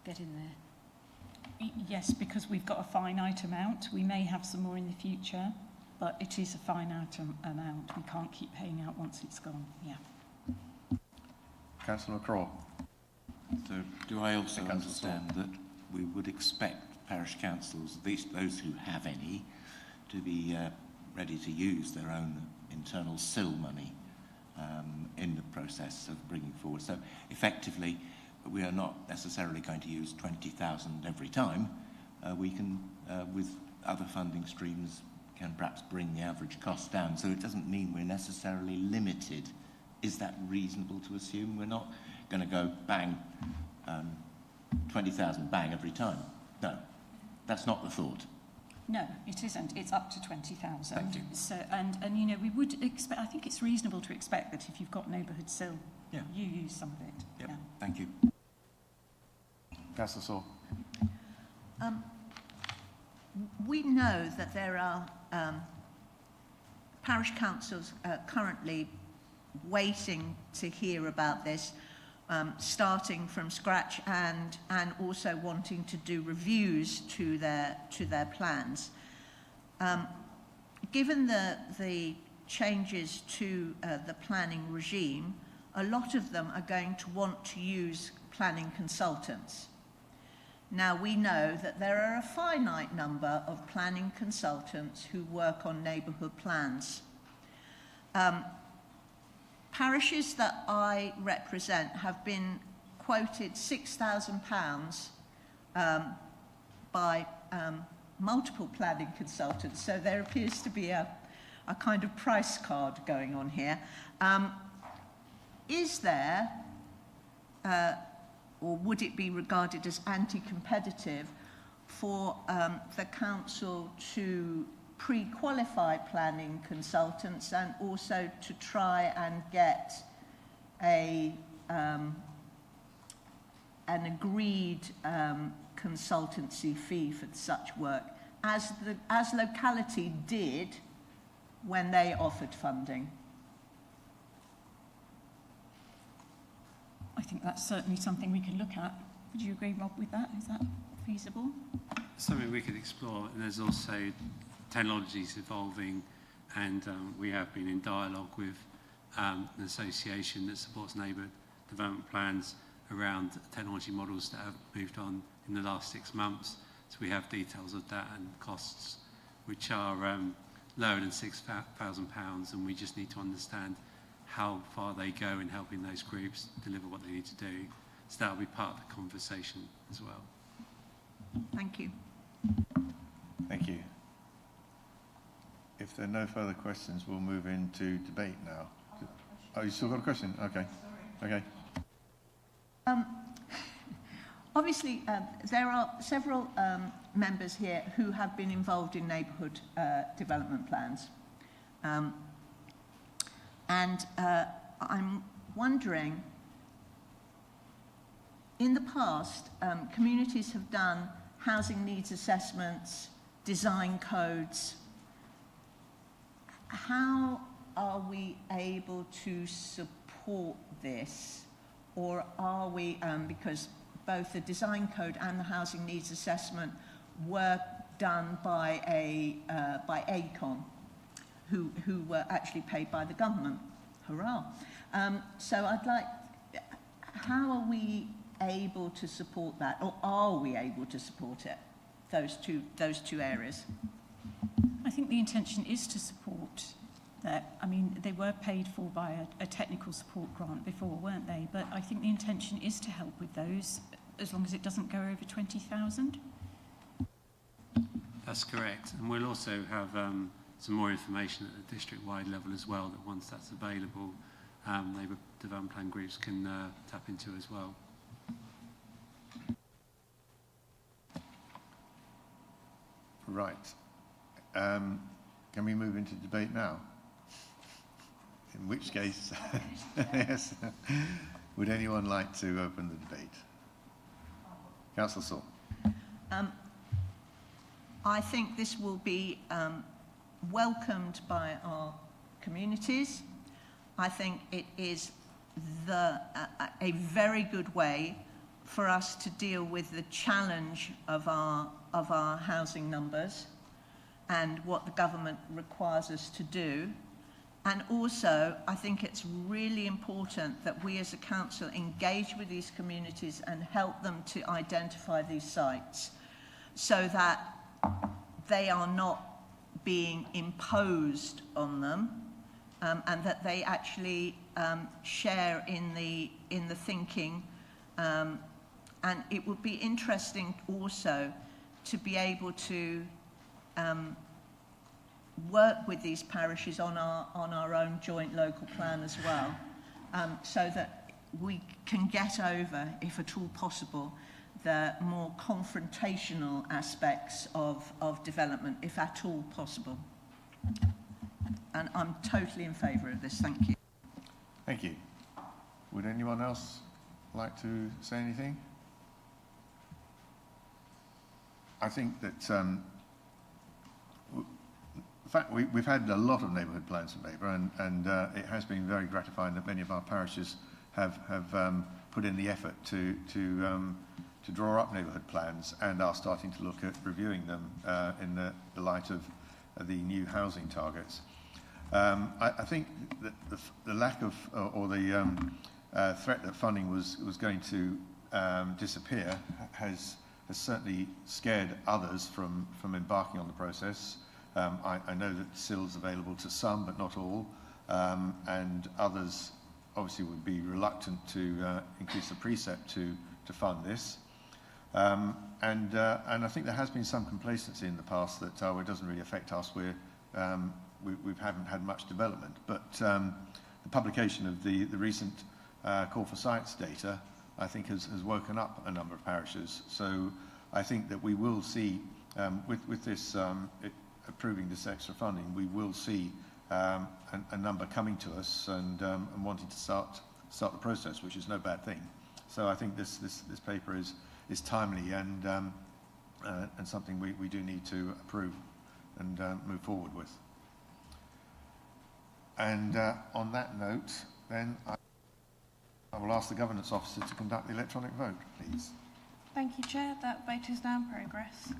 get in there? Yes, because we've got a finite amount. We may have some more in the future, but it is a finite amount. We can't keep paying out once it's gone. Yeah. Councillor McCraw. So do I also understand that we would expect parish councils, at least those who have any, to be ready to use their own internal SIL money in the process of bringing forward. So effectively, we are not necessarily going to use 20,000 every time. We can, with other funding streams, can perhaps bring the average cost down. So it doesn't mean we're necessarily limited. Is that reasonable to assume? We're not going to go bang, 20,000 bang every time. No, that's not the thought. No, it isn't. It's up to 20,000. Thank you. So, and you know, we would expect, I think it's reasonable to expect that if you've got neighbourhood sill, Yeah. you use some of it. Yep. Yeah. Thank you. Councillor Saw. We know that there are parish councils currently waiting to hear about this, starting from scratch and also wanting to do reviews to their plans. Given the changes to the planning regime, a lot of them are going to want to use planning consultants. Now, we know that there are a finite number of planning consultants who work on neighbourhood plans. Parishes that I represent have been quoted £6,000 by multiple planning consultants, so there appears to be a kind of price card going on here. Is there, or would it be regarded as anti-competitive for the council to pre-qualify planning consultants and also to try and get an agreed consultancy fee for such work, as locality did when they offered funding? I think that's certainly something we can look at. Would you agree, Rob, with that? Is that feasible? Something we could explore, and there's also technologies evolving, and we have been in dialogue with an association that supports neighbourhood development plans around technology models that have moved on in the last 6 months. So we have details of that and costs which are lower than £6,000, and we just need to understand how far they go in helping those groups deliver what they need to do. So that will be part of the conversation as well. Thank you. Thank you. If there are no further questions, we'll move into debate now. Oh, you still got a question? Okay. Okay. Obviously, there are several members here who have been involved in neighbourhood development plans. And I'm wondering, in the past, communities have done housing needs assessments, design codes. How are we able to support this? Or are we, because both the design code and the housing needs assessment were done by ACON, who were actually paid by the government. Hurrah. So I'd like, how are we able to support that, or are we able to support it, those two areas? I think the intention is to support that. I mean, they were paid for by a technical support grant before, weren't they? But I think the intention is to help with those, as long as it doesn't go over 20,000. That's correct. And we'll also have some more information at the district-wide level as well, that once that's available, neighbourhood development plan groups can tap into as well. Right. Can we move into debate now? In which case, yes. Would anyone like to open the debate? Councillor Saul. I think this will be welcomed by our communities. I think it is a very good way for us to deal with the challenge of our housing numbers and what the government requires us to do. And also, I think it's really important that we as a council engage with these communities and help them to identify these sites so that they are not being imposed on them, and that they actually share in the thinking. And it would be interesting also to be able to work with these parishes on our own joint local plan as well, so that we can get over, if at all possible, the more confrontational aspects of development, if at all possible. And I'm totally in favour of this. Thank you. Thank you. Would anyone else like to say anything? I think that in fact, we've had a lot of neighbourhood plans in Babergh, and it has been very gratifying that many of our parishes have put in the effort to draw up neighbourhood plans and are starting to look at reviewing them in the light of the new housing targets. I think that the lack of, or the threat that funding was going to disappear has certainly scared others from embarking on the process. I know that CIL's available to some, but not all, and others obviously would be reluctant to increase the precept to fund this. And I think there has been some complacency in the past that it doesn't really affect us. We haven't had much development, but the publication of the recent call for sites data, I think, has woken up a number of parishes. So I think that we will see, with this approving this extra funding, we will see a number coming to us and wanting to start the process, which is no bad thing. So I think this paper is timely and something we do need to approve and move forward with. And on that note, then I will ask the Governance Officer to conduct the electronic vote, please. Thank you, Chair. That vote is now in progress.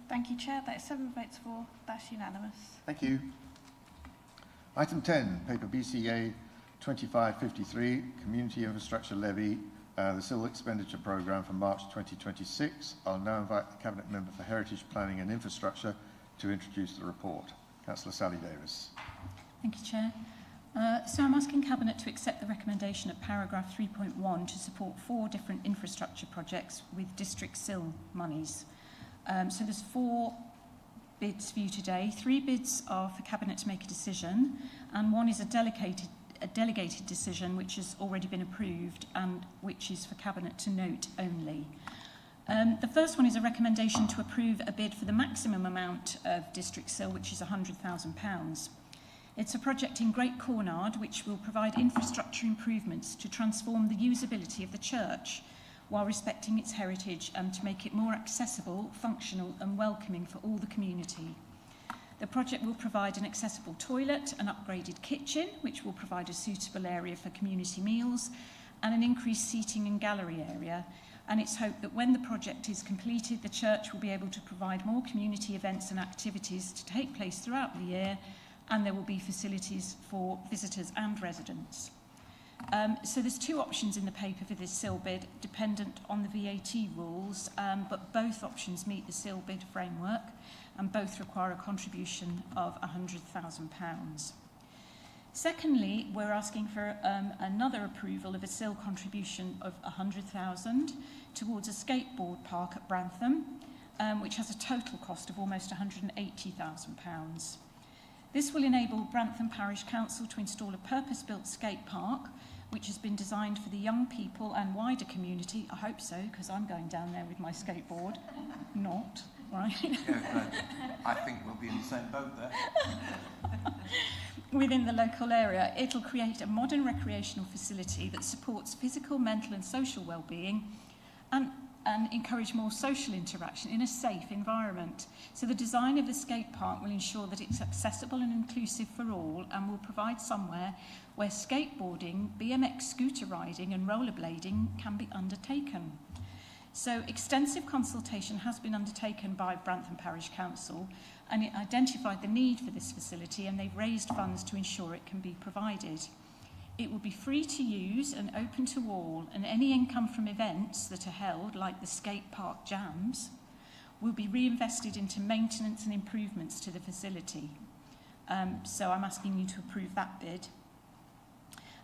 Thank you, Chair. That is 7 votes for. That's unanimous. Thank you. Item 10, paper BCA 2553, Community Infrastructure Levy, the Civil Expenditure Programme for March 2026. I'll now invite the Cabinet Member for Heritage Planning and Infrastructure to introduce the report. Councillor Sally Davis. Thank you, Chair. So I'm asking Cabinet to accept the recommendation at paragraph 3.1 to support 4 different infrastructure projects with district CIL monies. So there's 4 bids for you today. 3 bids are for Cabinet to make a decision, and 1 is a delegated decision which has already been approved and which is for Cabinet to note only. The first one is a recommendation to approve a bid for the maximum amount of district CIL, which is £100,000. It's a project in Great Cornard which will provide infrastructure improvements to transform the usability of the church while respecting its heritage and to make it more accessible, functional and welcoming for all the community. The project will provide an accessible toilet, an upgraded kitchen, which will provide a suitable area for community meals, and an increased seating and gallery area. And it's hoped that when the project is completed, the church will be able to provide more community events and activities to take place throughout the year, and there will be facilities for visitors and residents. So there's 2 options in the paper for this CIL bid, dependent on the VAT rules, but both options meet the CIL bid framework and both require a contribution of £100,000. Secondly, we're asking for another approval of a CIL contribution of £100,000 towards a skateboard park at Brantham, which has a total cost of almost £180,000. This will enable Brantham Parish Council to install a purpose-built skate park which has been designed for the young people and wider community. I hope so, because I'm going down there with my skateboard. Not, right? Yeah, I think we'll be in the same boat there. Within the local area, it'll create a modern recreational facility that supports physical, mental and social well-being and and encourage more social interaction in a safe environment. So the design of the skate park will ensure that it's accessible and inclusive for all, and will provide somewhere where skateboarding, BMX scooter riding and rollerblading can be undertaken. So extensive consultation has been undertaken by Brantham Parish Council, and it identified the need for this facility, and they've raised funds to ensure it can be provided. It will be free to use and open to all, and any income from events that are held, like the skate park jams, will be reinvested into maintenance and improvements to the facility. So I'm asking you to approve that bid.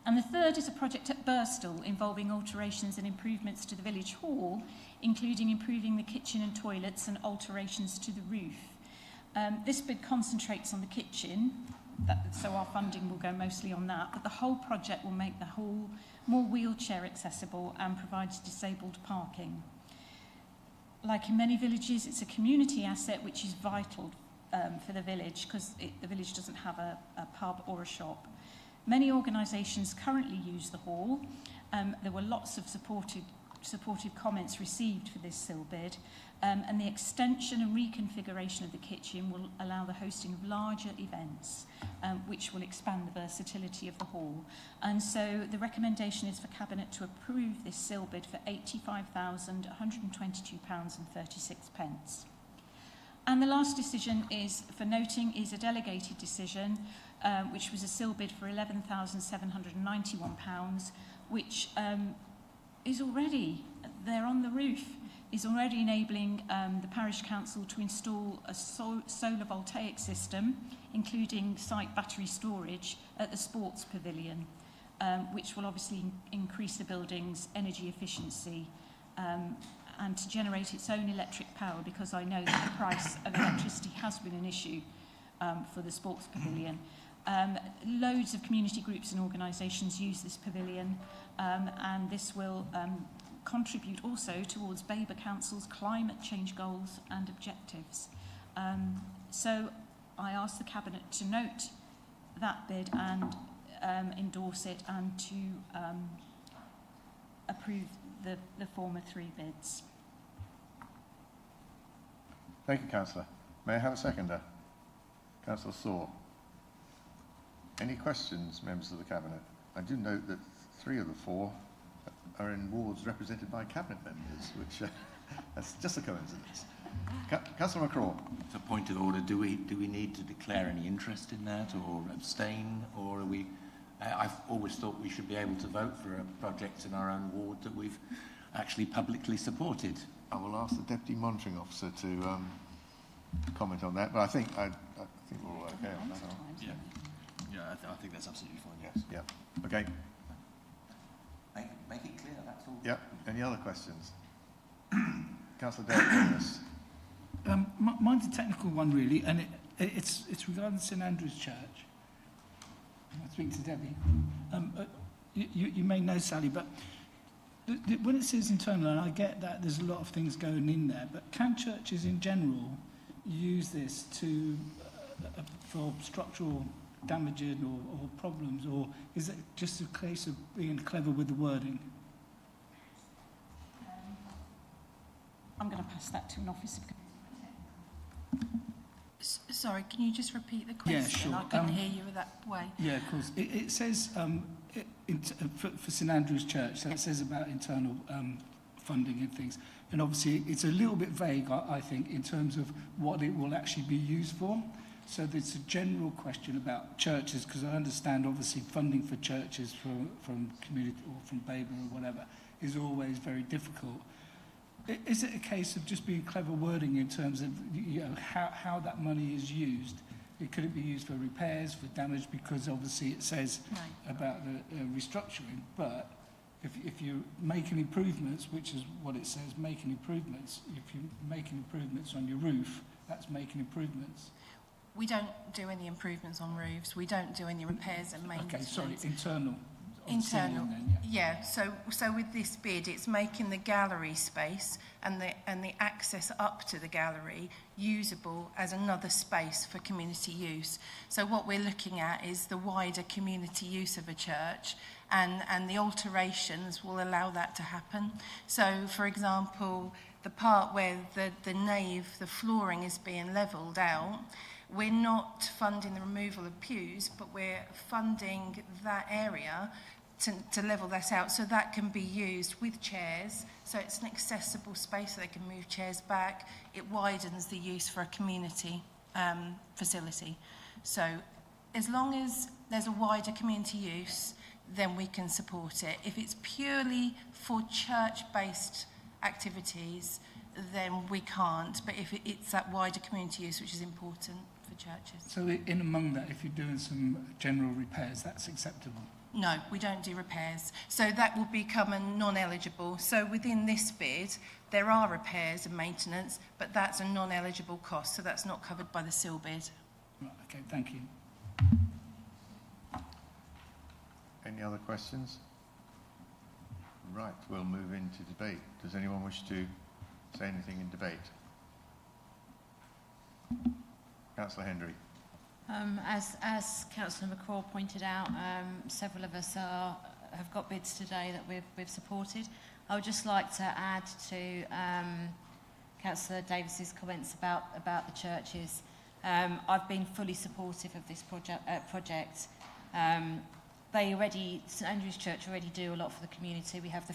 And the third is a project at Birstall involving alterations and improvements to the village hall, including improving the kitchen and toilets and alterations to the roof. This bid concentrates on the kitchen, so our funding will go mostly on that, but the whole project will make the hall more wheelchair accessible and provides disabled parking. Like in many villages, it's a community asset which is vital for the village, because the village doesn't have a pub or a shop. Many organisations currently use the hall. There were lots of supportive comments received for this SIL bid, and the extension and reconfiguration of the kitchen will allow the hosting of larger events, which will expand the versatility of the hall. And so the recommendation is for Cabinet to approve this SIL bid for £85,122.36. And the last decision is for noting is a delegated decision, which was a SIL bid for £11,791, which is already there on the roof, is already enabling the parish council to install a solar voltaic system, including site battery storage at the sports pavilion, which will obviously increase the building's energy efficiency and to generate its own electric power, because I know that the price of electricity has been an issue for the sports pavilion. Loads of community groups and organisations use this pavilion, and this will contribute also towards Babergh Council's climate change goals and objectives. So I ask the Cabinet to note that bid and endorse it, and to approve the former three bids. Thank you, Councillor. May I have a seconder? Councillor Saw. Any questions, members of the Cabinet? I do note that 3 of the 4 are in wards represented by Cabinet members, which that's just a coincidence. Councillor McCraw. It's a point of order. Do we need to declare any interest in that, or abstain, or are we? I've always thought we should be able to vote for a project in our own ward that we've actually publicly supported. I will ask the Deputy Monitoring Officer to comment on that, but I think we're all okay on that. Yeah, I think that's absolutely fine. Yes. Yeah. Okay. Make it clear. That's all. Yeah. Any other questions? Councillor Davis. Mine's a technical one, really, and it's regarding St Andrew's Church. I'll speak to Debbie. You may know, Sally, but when it says internal, and I get that there's a lot of things going in there, but can churches in general use this to for structural damaging or problems, or is it just a case of being clever with the wording? I'm going to pass that to an officer. Sorry, can you just repeat the question? Yeah, sure. I couldn't hear you that way. Yeah, of course. It says for St Andrew's Church, so it says about internal funding and things. And obviously it's a little bit vague, I think, in terms of what it will actually be used for. So there's a general question about churches, because I understand obviously funding for churches from community or from Babergh or whatever is always very difficult. Is it a case of just being clever wording in terms of how that money is used? Could it be used for repairs, for damage? Because obviously it says about the restructuring, but if you're making improvements, which is what it says, making improvements, if you're making improvements on your roof, that's making improvements. We don't do any improvements on roofs. We don't do any repairs and maintenance. Okay, sorry, internal. Internal, Then, yeah. So with this bid, it's making the gallery space and the access up to the gallery usable as another space for community use. So what we're looking at is the wider community use of a church, and the alterations will allow that to happen. So, for example, the part where the nave, the flooring is being levelled out, we're not funding the removal of pews, but we're funding that area to level that out so that can be used with chairs, so it's an accessible space so they can move chairs back. It widens the use for a community facility. So as long as there's a wider community use, then we can support it. If it's purely for church-based activities, then we can't, but if it's that wider community use, which is important for churches. So in among that, if you're doing some general repairs, that's acceptable? No, we don't do repairs. So that will become a non-eligible. So within this bid, there are repairs and maintenance, but that's a non-eligible cost, so that's not covered by the SIL bid. Right, okay, thank you. Any other questions? Right, we'll move into debate. Does anyone wish to say anything in debate? Councillor Hendry. As Councillor McCraw pointed out, several of us have got bids today that we've supported. I would just like to add to Councillor Davis's comments about the churches. I've been fully supportive of this project. St Andrew's Church already do a lot for the community. We have the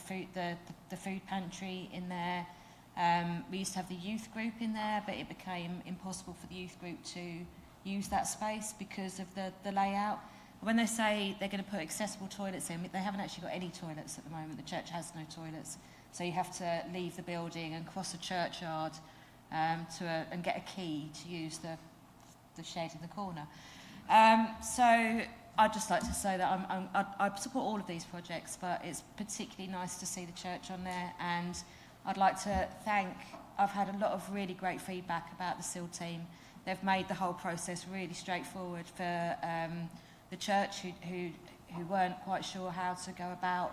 food pantry in there. We used to have the youth group in there, but it became impossible for the youth group to use that space because of the layout. When they say they're going to put accessible toilets in, they haven't actually got any toilets at the moment. The church has no toilets. So you have to leave the building and cross a churchyard and get a key to use the shed in the corner. So I'd just like to say that I support all of these projects, but it's particularly nice to see the church on there. And I'd like to I've had a lot of really great feedback about the SIL team. They've made the whole process really straightforward for the church who weren't quite sure how to go about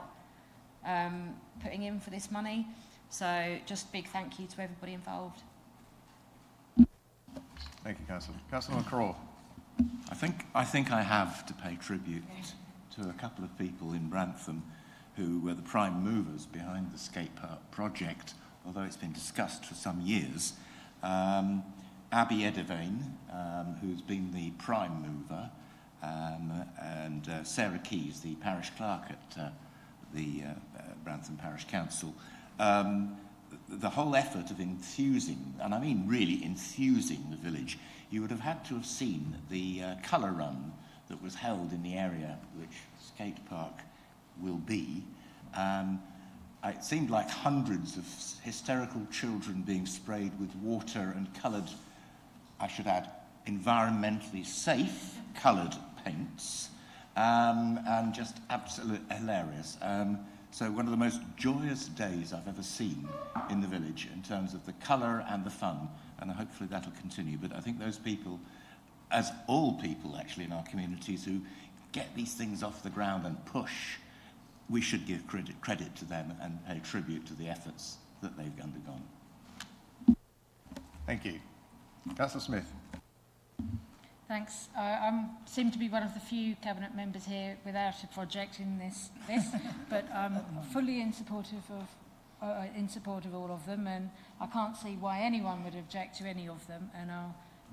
putting in for this money. So just big thank you to everybody involved. Thank you, Councillor. Councillor McCraw. I think I have to pay tribute to a couple of people in Brantham who were the prime movers behind the skate park project, although it's been discussed for some years. Abby Edevane, who's been the prime mover, and Sarah Keys, the parish clerk at the Brantham Parish Council. The whole effort of enthusing, and I mean really enthusing the village, you would have had to have seen the colour run that was held in the area which skate park will be. It seemed like hundreds of hysterical children being sprayed with water and coloured, I should add, environmentally safe coloured paints, and just absolutely hilarious. So one of the most joyous days I've ever seen in the village in terms of the colour and the fun, and hopefully that'll continue. But I think those people, as all people actually in our communities who get these things off the ground and push, we should give credit to them and pay tribute to the efforts that they've undergone. Thank you. Councillor Smith. Thanks. I seem to be one of the few cabinet members here without a project in this but I'm fully in support of all of them, and I can't see why anyone would object to any of them. And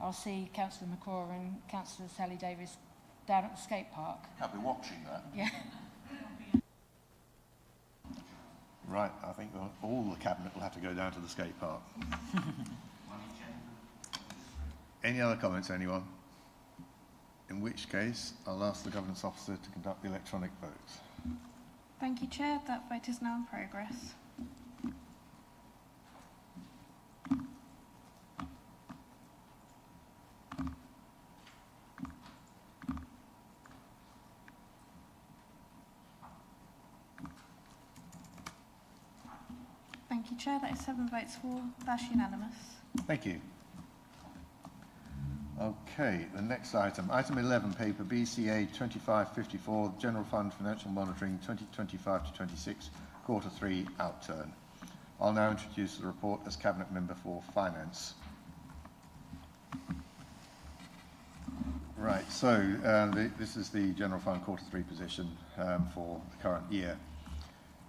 I'll see Councillor McCraw and Councillor Sally Davis down at the skate park. I'll be watching that. Yeah. Right, I think all the cabinet will have to go down to the skate park. Any other comments, anyone? In which case, I'll ask the governance officer to conduct the electronic votes. Thank you, Chair. That vote is now in progress. Thank you, Chair. That is 7 votes for. That's unanimous. Thank you. Okay, the next item, item 11, paper BCA 2554, General Fund Financial Monitoring 2025 to 26, quarter 3 outturn. I'll now introduce the report as Cabinet Member for Finance. Right, so this is the General Fund quarter 3 position for the current year.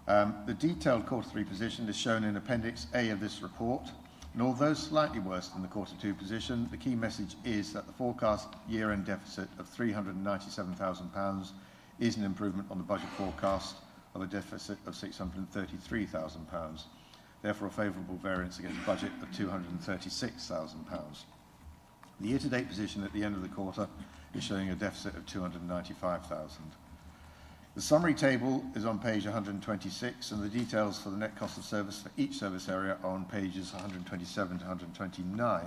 The detailed quarter 3 position is shown in Appendix A of this report, and although slightly worse than the quarter 2 position, the key message is that the forecast year-end deficit of £397,000 is an improvement on the budget forecast of a deficit of £633,000, therefore a favourable variance against budget of £236,000. The year-to-date position at the end of the quarter is showing a deficit of £295,000. The summary table is on page 126, and the details for the net cost of service for each service area are on pages 127 to 129.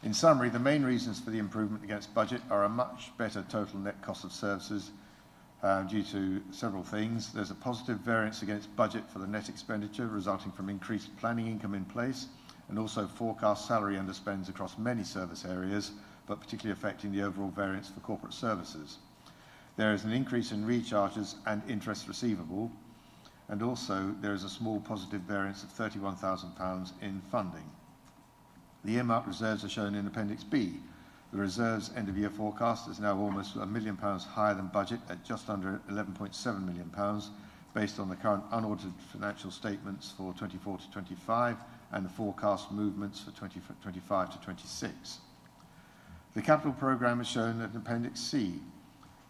In summary, the main reasons for the improvement against budget are a much better total net cost of services due to several things. There's a positive variance against budget for the net expenditure resulting from increased planning income in place, and also forecast salary underspends across many service areas, but particularly affecting the overall variance for corporate services. There is an increase in recharges and interest receivable, and also there is a small positive variance of £31,000 in funding. The earmarked reserves are shown in Appendix B. The reserves end-of-year forecast is now almost £1 million higher than budget at just under £11.7 million, based on the current unaudited financial statements for 24 to 25 and the forecast movements for 2025 to 26. The capital programme is shown in Appendix C.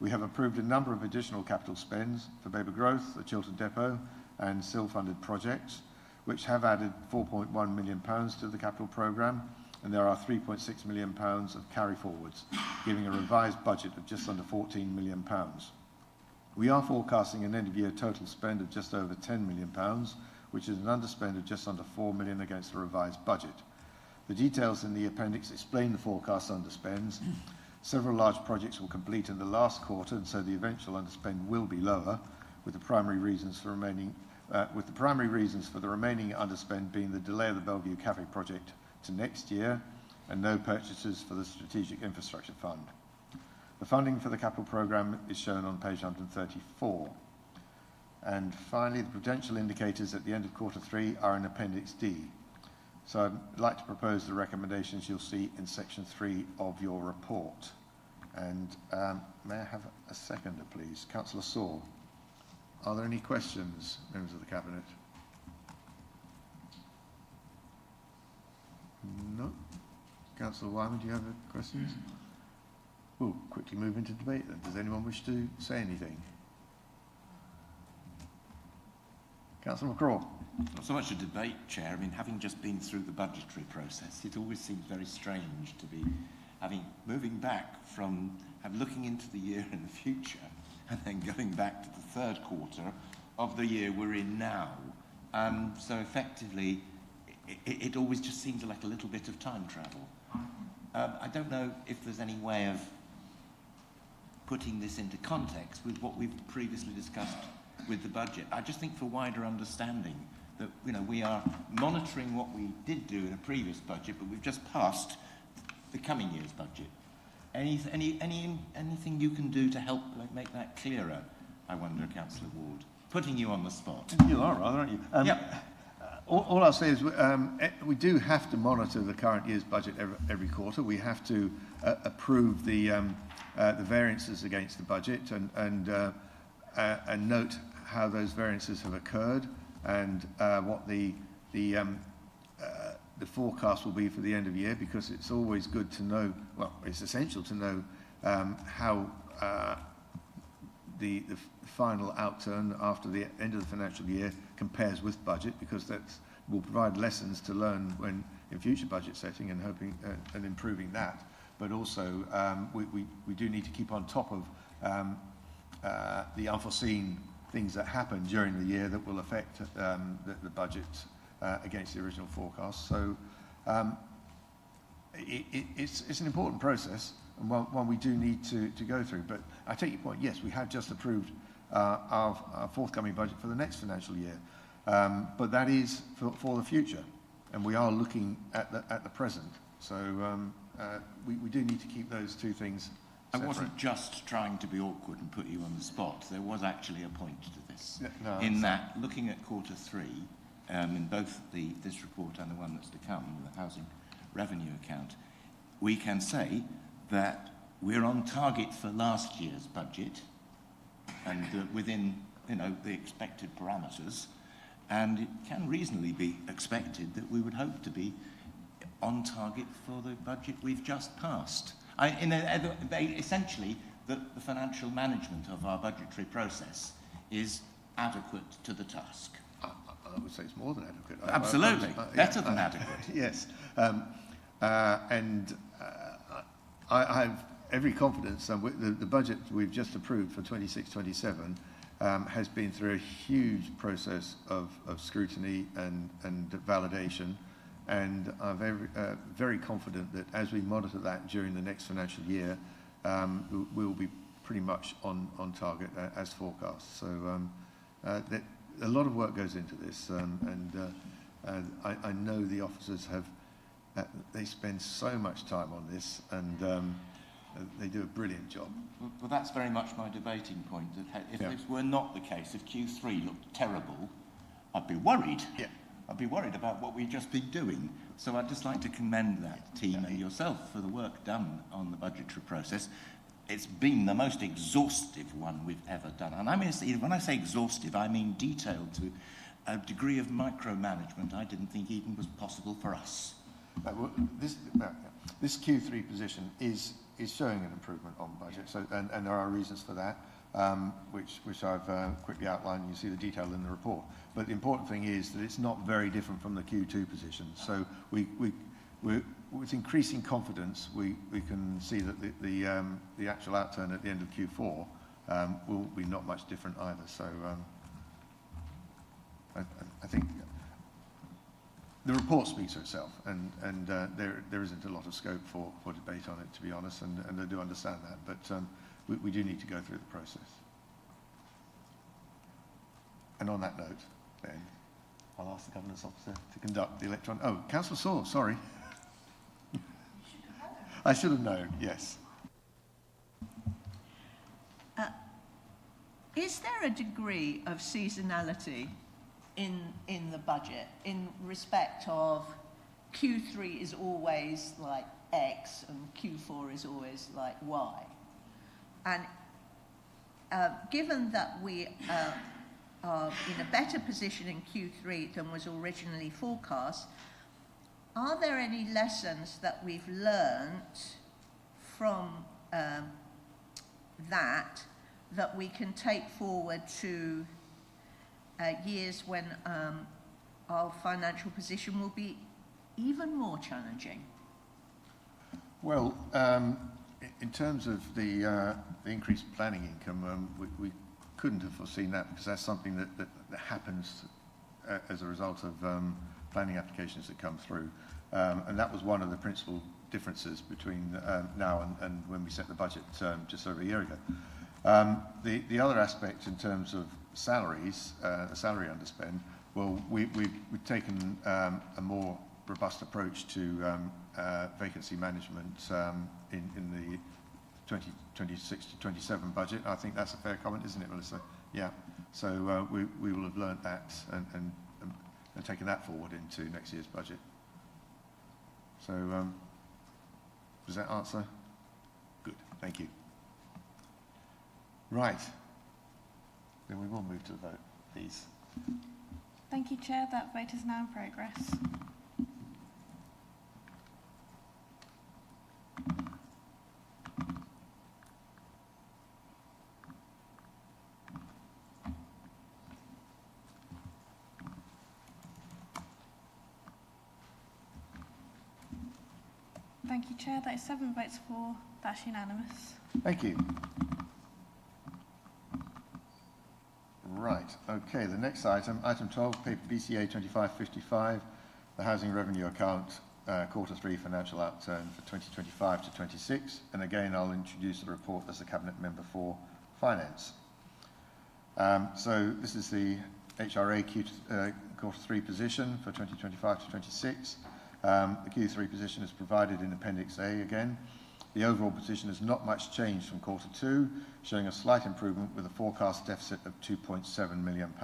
We have approved a number of additional capital spends for Babergh Growth, the Chiltern Depot and SIL-funded projects, which have added £4.1 million to the capital programme, and there are £3.6 million of carry-forwards, giving a revised budget of just under £14 million. We are forecasting an end-of-year total spend of just over £10 million, which is an underspend of just under £4 million against the revised budget. The details in the appendix explain the forecast underspends. Several large projects will complete in the last quarter, and so the eventual underspend will be lower, with the primary reasons for the remaining underspend being the delay of the Bellevue Cafe project to next year and no purchases for the Strategic Infrastructure Fund. The funding for the capital programme is shown on page 134. And finally, the potential indicators at the end of quarter 3 are in Appendix D. So I'd like to propose the recommendations you'll see in section 3 of your report. And may I have a seconder, please? Councillor Saw. Are there any questions, members of the Cabinet? No? Councillor Wyman, do you have questions? We'll quickly move into debate then. Does anyone wish to say anything? Councillor McCraw. Not so much a debate, Chair. I mean, having just been through the budgetary process, it always seems very strange to be moving back from looking into the year in the future and then going back to the third quarter of the year we're in now. So effectively, it always just seems like a little bit of time travel. I don't know if there's any way of putting this into context with what we've previously discussed with the budget. I just think for wider understanding that, you know, we are monitoring what we did do in a previous budget, but we've just passed the coming year's budget. Anything you can do to help make that clearer, I wonder, Councillor Ward? Putting you on the spot. You are rather, aren't you? Yeah. All I'll say is we do have to monitor the current year's budget every quarter. We have to approve the variances against the budget and note how those variances have occurred and what the forecast will be for the end of year, because it's always good to know, well, it's essential to know how the final outturn after the end of the financial year compares with budget, because that will provide lessons to learn when in future budget setting and hoping and improving that. But also we do need to keep on top of the unforeseen things that happen during the year that will affect the budget against the original forecast. So it's an important process and one we do need to go through. But I take your point, yes, we have just approved our forthcoming budget for the next financial year. But that is for the future, and we are looking at the present. So we do need to keep those two things separate. I wasn't just trying to be awkward and put you on the spot. There was actually a point to this. No, in that, looking at quarter three, in both this report and the one that's to come, the housing revenue account, we can say that we're on target for last year's budget and within, the expected parameters, and it can reasonably be expected that we would hope to be on target for the budget we've just passed. Essentially, the financial management of our budgetary process is adequate to the task. I would say it's more than adequate. Absolutely. Better than adequate. Yes. I have every confidence that the budget we've just approved for 26-27 has been through a huge process of scrutiny and validation, and I'm very confident that as we monitor that during the next financial year, we will be pretty much on target as forecast. So a lot of work goes into this, and I know the officers have, they spend so much time on this, and they do a brilliant job. Well, that's very much my debating point, that if this were not the case, if Q3 looked terrible, I'd be worried. Yeah. I'd be worried about what we've just been doing. So I'd just like to commend that team and yourself for the work done on the budgetary process. It's been the most exhaustive one we've ever done. And I mean, when I say exhaustive, I mean detailed to a degree of micromanagement I didn't think even was possible for us. This Q3 position is showing an improvement on budget, so, and there are reasons for that, which I've quickly outlined. You see the detail in the report. But the important thing is that it's not very different from the Q2 position. So with increasing confidence, we can see that the actual outturn at the end of Q4 will be not much different either. So I think the report speaks for itself, and there isn't a lot of scope for debate on it, to be honest, and I do understand that, but we do need to go through the process. And on that note, then, I'll ask the Governance Officer to conduct the electronic... Oh, Councillor Saw, sorry. I should have known, yes. Is there a degree of seasonality in the budget, in respect of Q3 is always like X and Q4 is always like Y? And given that we are in a better position in Q3 than was originally forecast, are there any lessons that we've learnt from that we can take forward to years when our financial position will be even more challenging? Well, in terms of the increased planning income, we couldn't have foreseen that, because that's something that happens as a result of planning applications that come through. And that was one of the principal differences between now and when we set the budget just over a year ago. The other aspect in terms of salaries, the salary underspend, well, we've taken a more robust approach to vacancy management in the 2026 to 27 budget. I think that's a fair comment, isn't it, Melissa? Yeah. So we will have learnt that and taken that forward into next year's budget. So does that answer? Good. Thank you. Right. Then we will move to the vote, please. Thank you, Chair. That vote is now in progress. Thank you, Chair. That is 7 votes for. That's unanimous. Thank you. Right, okay, the next item, item 12, paper BCA 2555, the housing revenue account, quarter 3 financial outturn for 2025 to 26. And again, I'll introduce the report as a Cabinet Member for Finance. So this is the HRA quarter 3 position for 2025 to 26. The Q3 position is provided in Appendix A again. The overall position has not much changed from Q2, showing a slight improvement with a forecast deficit of £2.7 million.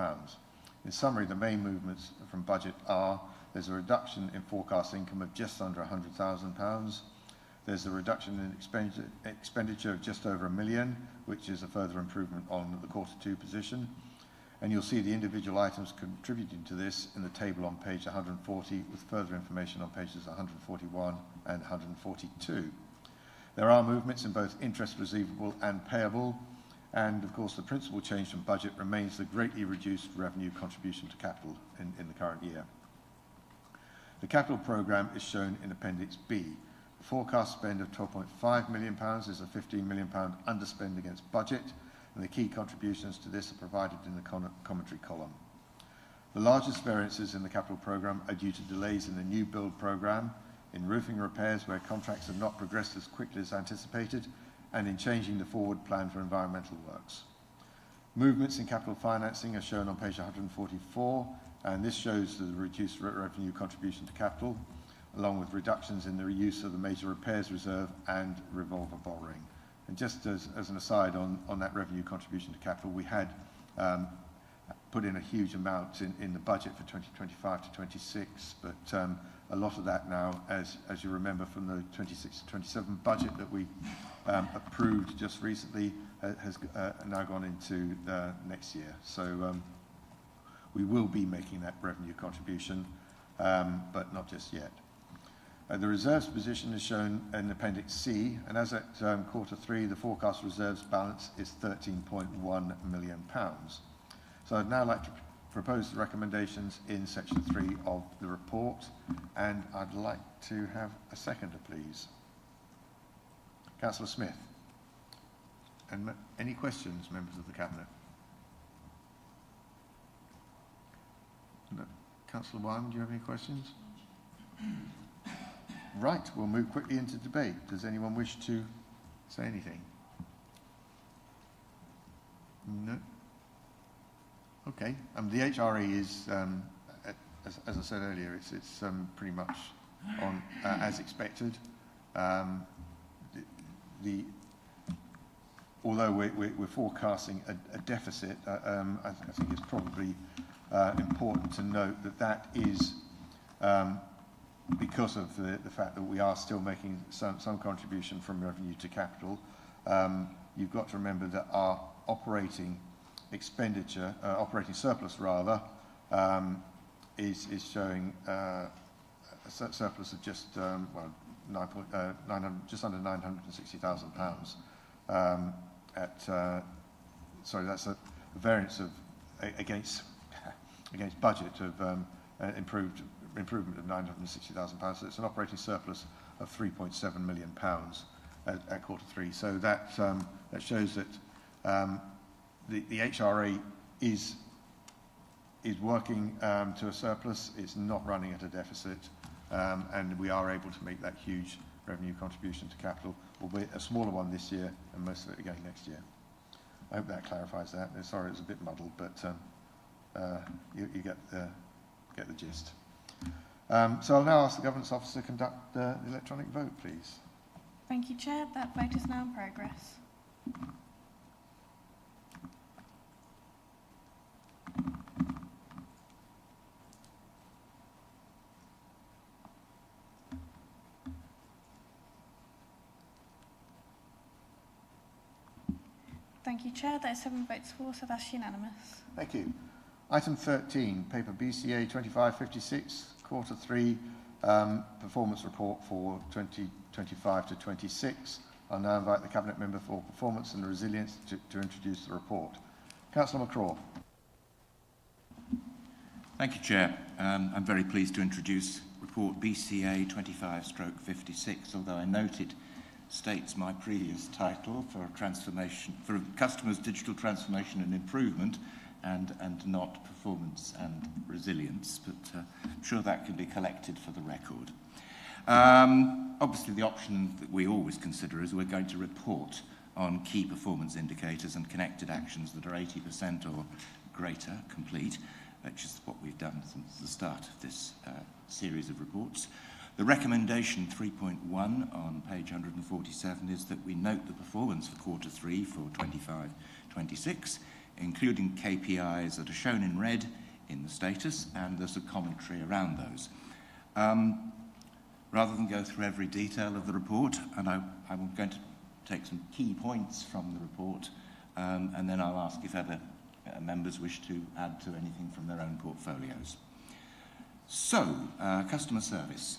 In summary, the main movements from budget are: there's a reduction in forecast income of just under £100,000. There's a reduction in expenditure of just over £1 million, which is a further improvement on the Q2 position. And you'll see the individual items contributing to this in the table on page 140, with further information on pages 141 and 142. There are movements in both interest receivable and payable, and of course the principal change from budget remains the greatly reduced revenue contribution to capital in the current year. The capital programme is shown in Appendix B. The forecast spend of £12.5 million is a £15 million underspend against budget, and the key contributions to this are provided in the commentary column. The largest variances in the capital programme are due to delays in the new build programme, in roofing repairs where contracts have not progressed as quickly as anticipated, and in changing the forward plan for environmental works. Movements in capital financing are shown on page 144, and this shows the reduced revenue contribution to capital, along with reductions in the use of the major repairs reserve and revolver borrowing. And just as an aside on that revenue contribution to capital, we had put in a huge amount in the budget for 2025 to 26, but a lot of that now, as you remember from the 26 to 27 budget that we approved just recently, has now gone into next year. So we will be making that revenue contribution, but not just yet. The reserves position is shown in Appendix C, and as at Q3, the forecast reserves balance is £13.1 million. So I'd now like to propose the recommendations in Section 3 of the report, and I'd like to have a seconder, please. Councillor Smith. And any questions, members of the Cabinet? No. Councillor Wyman, do you have any questions? Right, we'll move quickly into debate. Does anyone wish to say anything? No? Okay. The HRE is, as I said earlier, it's pretty much on as expected. Although we're forecasting a deficit, I think it's probably important to note that is because of the fact that we are still making some contribution from revenue to capital. You've got to remember that our operating expenditure, operating surplus rather, is showing a surplus of just just under £960,000. Sorry, that's a variance of against budget of improvement of £960,000. So it's an operating surplus of £3.7 million at Q3. So that shows that the HRE is working to a surplus. It's not running at a deficit, and we are able to make that huge revenue contribution to capital, albeit a smaller one this year and most of it again next year. I hope that clarifies that. Sorry, it's a bit muddled, but you get the gist. So I'll now ask the Governance Officer to conduct the electronic vote, please. Thank you, Chair. That vote is now in progress. Thank you, Chair. That is 7 votes for, so that's unanimous. Thank you. Item 13, paper BCA 2556, Q3 performance report for 2025 to 26. I'll now invite the Cabinet Member for Performance and Resilience to introduce the report. Councillor McCraw. Thank you, Chair. I'm very pleased to introduce report BCA 25/56, although I note it states my previous title for transformation, for customers' digital transformation and improvement, and not performance and resilience, but I'm sure that can be collected for the record. Obviously, the option that we always consider is we're going to report on key performance indicators and connected actions that are 80% or greater complete, which is what we've done since the start of this series of reports. The recommendation 3.1 on page 147 is that we note the performance for quarter 3 for 25-26, including KPIs that are shown in red in the status, and there's a commentary around those. Rather than go through every detail of the report, and I'm going to take some key points from the report, and then I'll ask if other members wish to add to anything from their own portfolios. So, customer service,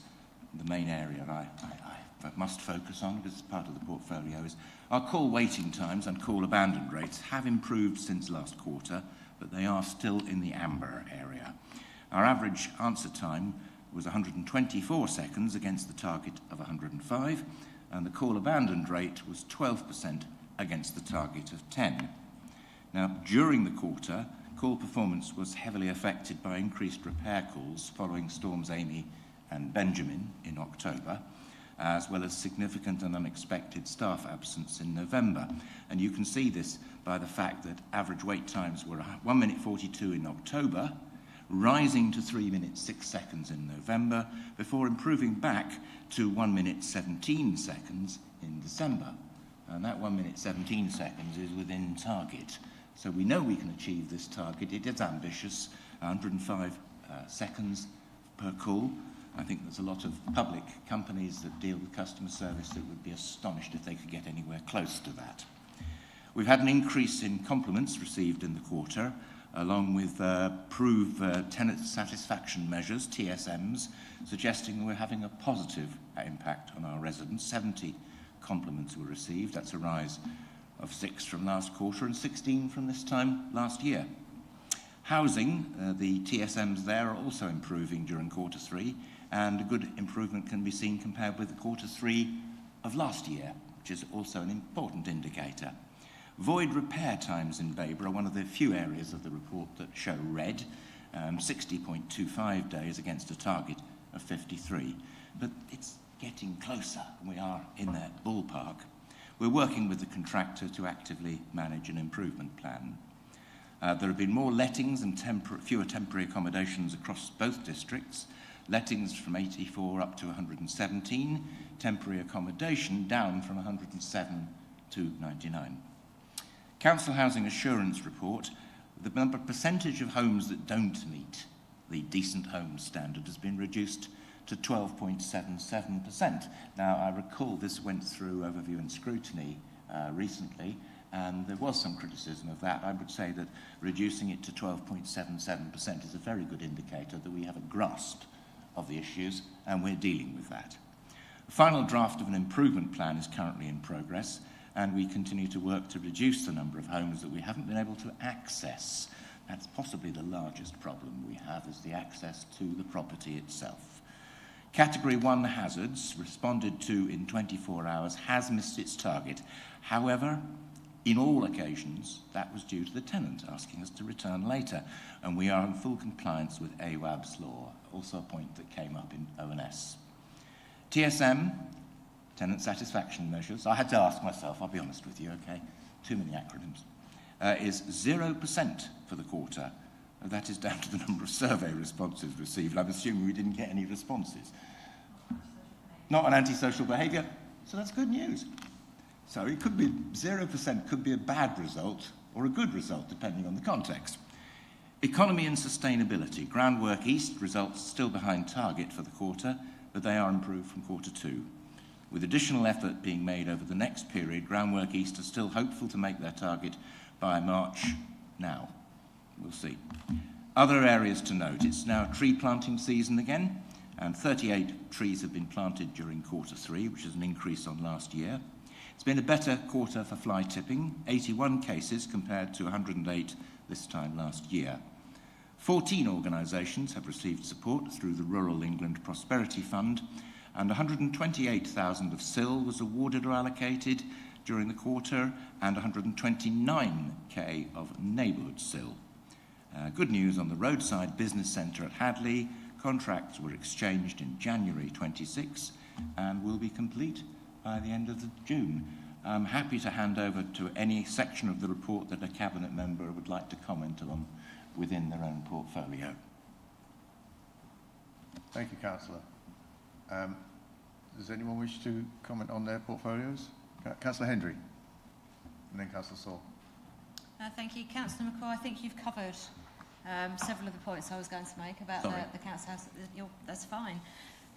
the main area I must focus on because it's part of the portfolio, is our call waiting times and call abandon rates have improved since last quarter, but they are still in the amber area. Our average answer time was 124 seconds against the target of 105, and the call abandoned rate was 12% against the target of 10. Now, during the quarter, call performance was heavily affected by increased repair calls following storms Amy and Benjamin in October, as well as significant and unexpected staff absence in November. And you can see this by the fact that average wait times were 1 minute 42 in October, rising to 3 minutes 6 seconds in November, before improving back to 1 minute 17 seconds in December. And that 1 minute 17 seconds is within target. So we know we can achieve this target. It is ambitious, 105 seconds per call. I think there's a lot of public companies that deal with customer service that would be astonished if they could get anywhere close to that. We've had an increase in compliments received in the quarter, along with tenant satisfaction measures, TSMs, suggesting that we're having a positive impact on our residents. 70 compliments were received. That's a rise of 6 from last quarter and 16 from this time last year. Housing, the TSMs there are also improving during quarter 3, and a good improvement can be seen compared with the quarter 3 of last year, which is also an important indicator. Void repair times in Babergh are one of the few areas of the report that show red, 60.25 days against a target of 53. But it's getting closer, and we are in that ballpark. We're working with the contractor to actively manage an improvement plan. There have been more lettings and fewer temporary accommodations across both districts. Lettings from 84 up to 117, temporary accommodation down from 107 to 99. Council Housing Assurance Report, the percentage of homes that don't meet the decent homes standard has been reduced to 12.77%. Now, I recall this went through overview and scrutiny recently, and there was some criticism of that. I would say that reducing it to 12.77% is a very good indicator that we have a grasp of the issues, and we're dealing with that. The final draft of an improvement plan is currently in progress, and we continue to work to reduce the number of homes that we haven't been able to access. That's possibly the largest problem we have, is the access to the property itself. Category 1 hazards, responded to in 24 hours, has missed its target. However, in all occasions, that was due to the tenant asking us to return later, and we are in full compliance with AWAB's law, also a point that came up in ONS. TSM, tenant satisfaction measures, I had to ask myself, I'll be honest with you, okay, too many acronyms, is 0% for the quarter. That is down to the number of survey responses received. I'm assuming we didn't get any responses. Not on antisocial behaviour, so that's good news. So it could be 0%, could be a bad result or a good result, depending on the context. Economy and sustainability. Groundwork East results still behind target for the quarter, but they are improved from quarter 2. With additional effort being made over the next period, Groundwork East are still hopeful to make their target by March now. We'll see. Other areas to note. It's now tree planting season again, and 38 trees have been planted during quarter 3, which is an increase on last year. It's been a better quarter for fly tipping, 81 cases compared to 108 this time last year. 14 organisations have received support through the Rural England Prosperity Fund, and 128,000 of SIL was awarded or allocated during the quarter, and 129k of neighbourhood SIL. Good news on the roadside business centre at Hadley. Contracts were exchanged in January 26 and will be complete by the end of June. I'm happy to hand over to any section of the report that a Cabinet member would like to comment on within their own portfolio. Thank you, Councillor. Does anyone wish to comment on their portfolios? Councillor Hendry, and then Councillor Saul. Thank you. Councillor McCaw, I think you've covered several of the points I was going to make about the council house. That's fine.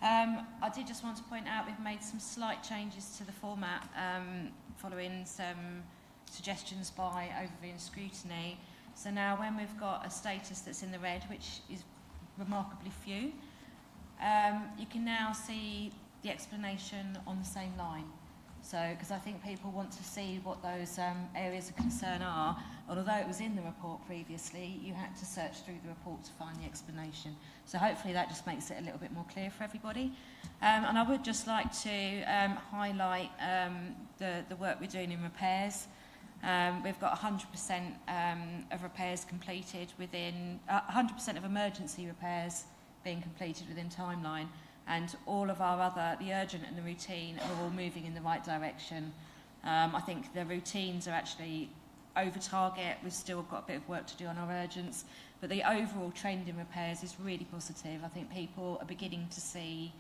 I did just want to point out we've made some slight changes to the format following some suggestions by overview and scrutiny. So now when we've got a status that's in the red, which is remarkably few, you can now see the explanation on the same line. So, because I think people want to see what those areas of concern are, and although it was in the report previously, you had to search through the report to find the explanation. So hopefully that just makes it a little bit more clear for everybody. And I would just like to highlight the work we're doing in repairs. We've got 100% of repairs completed within, 100% of emergency repairs being completed within timeline, and all of our other, the urgent and the routine, are all moving in the right direction. I think the routines are actually over target. We've still got a bit of work to do on our urgents, but the overall trend in repairs is really positive. I think people are beginning to see,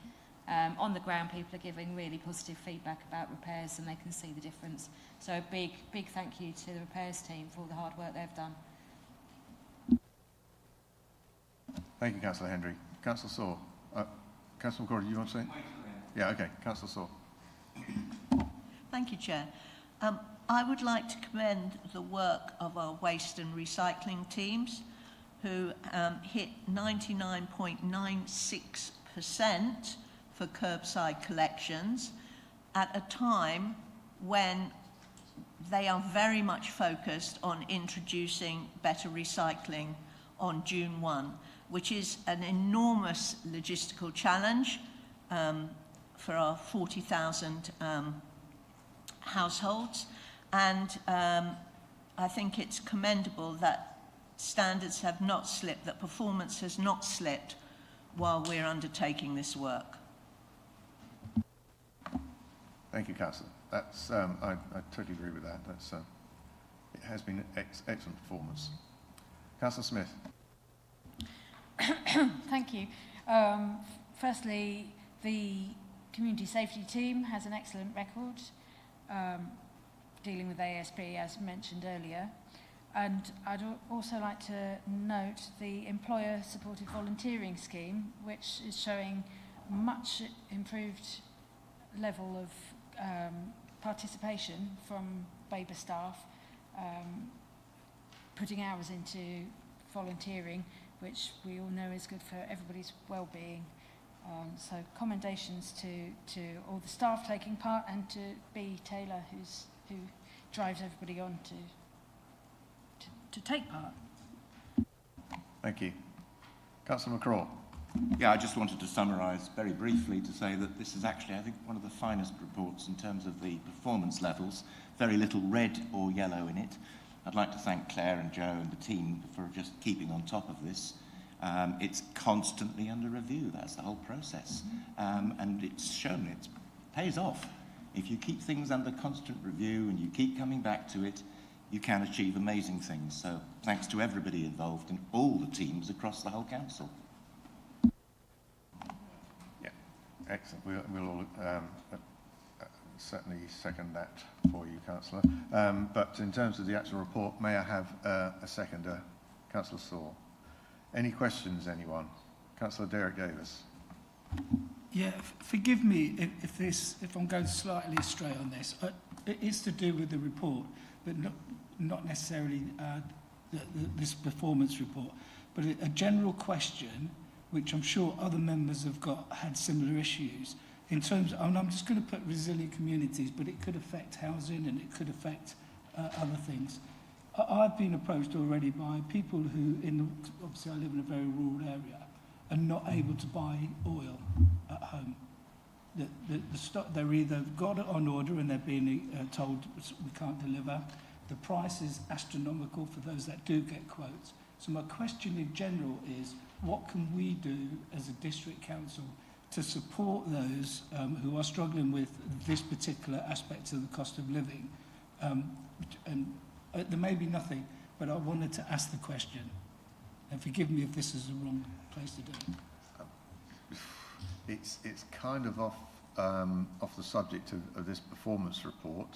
on the ground, people are giving really positive feedback about repairs, and they can see the difference. So a big thank you to the repairs team for all the hard work they've done. Thank you, Councillor Hendry. Councillor Saul. Councillor McCaw, do you want to say? Yeah, okay. Councillor Saul. Thank you, Chair. I would like to commend the work of our waste and recycling teams, who hit 99.96% for curbside collections at a time when they are very much focused on introducing better recycling on June 1, which is an enormous logistical challenge for our 40,000 households. And I think it's commendable that standards have not slipped, that performance has not slipped while we're undertaking this work. Thank you, Councillor. That's, I totally agree with that. That's, it has been excellent performance. Councillor Smith. Thank you. Firstly, the community safety team has an excellent record dealing with ASB, as mentioned earlier. And I'd also like to note the employer-supported volunteering scheme, which is showing much improved level of participation from Babergh staff, putting hours into volunteering, which we all know is good for everybody's well-being. So commendations to all the staff taking part, and to B. Taylor, who drives everybody on to take part. Thank you. Councillor McCraw. Yeah, I just wanted to summarise very briefly to say that this is actually, I think, one of the finest reports in terms of the performance levels. Very little red or yellow in it. I'd like to thank Claire and Joe and the team for just keeping on top of this. It's constantly under review. That's the whole process. And it's shown it pays off. If you keep things under constant review and you keep coming back to it, you can achieve amazing things. So thanks to everybody involved and all the teams across the whole council. Yeah, excellent. We'll all certainly second that for you, Councillor. But in terms of the actual report, may I have a seconder? Councillor Saul. Any questions, anyone? Councillor Derek Davis. Yeah, forgive me if I'm going slightly astray on this. It is to do with the report, but not necessarily this performance report. But a general question, which I'm sure other members have had similar issues, in terms of, and I'm just going to put resilient communities, but it could affect housing and it could affect other things. I've been approached already by people who, obviously I live in a very rural area, are not able to buy oil at home. The stock, they're either got it on order and they're being told we can't deliver. The price is astronomical for those that do get quotes. So my question in general is, what can we do as a district council to support those who are struggling with this particular aspect of the cost of living? There may be nothing, but I wanted to ask the question. And forgive me if this is the wrong place to do it. it's kind of off the subject of this performance report.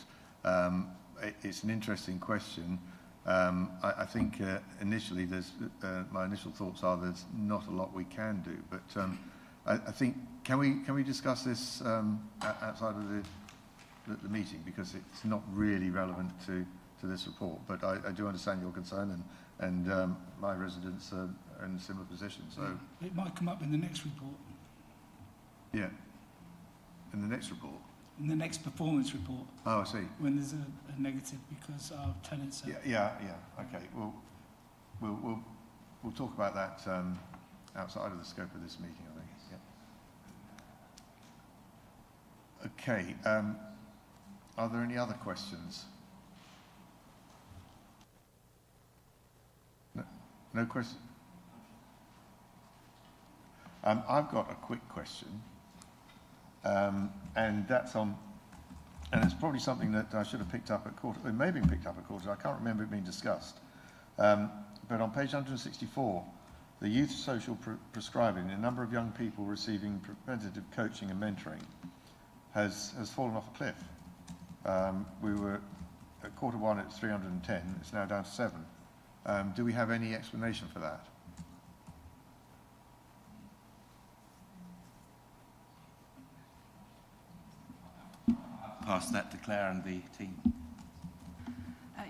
It's an interesting question. I think initially my initial thoughts are there's not a lot we can do, but I think can we discuss this outside of the meeting, because it's not really relevant to this report. But I do understand your concern, and my residents are in a similar position. So it might come up in the next report. Yeah, in the next report. In the next performance report. Oh, I see. When there's a negative because our tenants are... Yeah. Okay. We'll talk about that outside of the scope of this meeting, I think. Yeah. Okay. Are there any other questions? No question. I've got a quick question. And that's on, and it's probably something that I should have picked up at quarter, it may have been picked up at quarter, I can't remember it being discussed. But on page 164, the youth social prescribing, the number of young people receiving preventative coaching and mentoring has fallen off a cliff. We were at quarter one at 310, it's now down to 7. Do we have any explanation for that? Pass that to Claire and the team.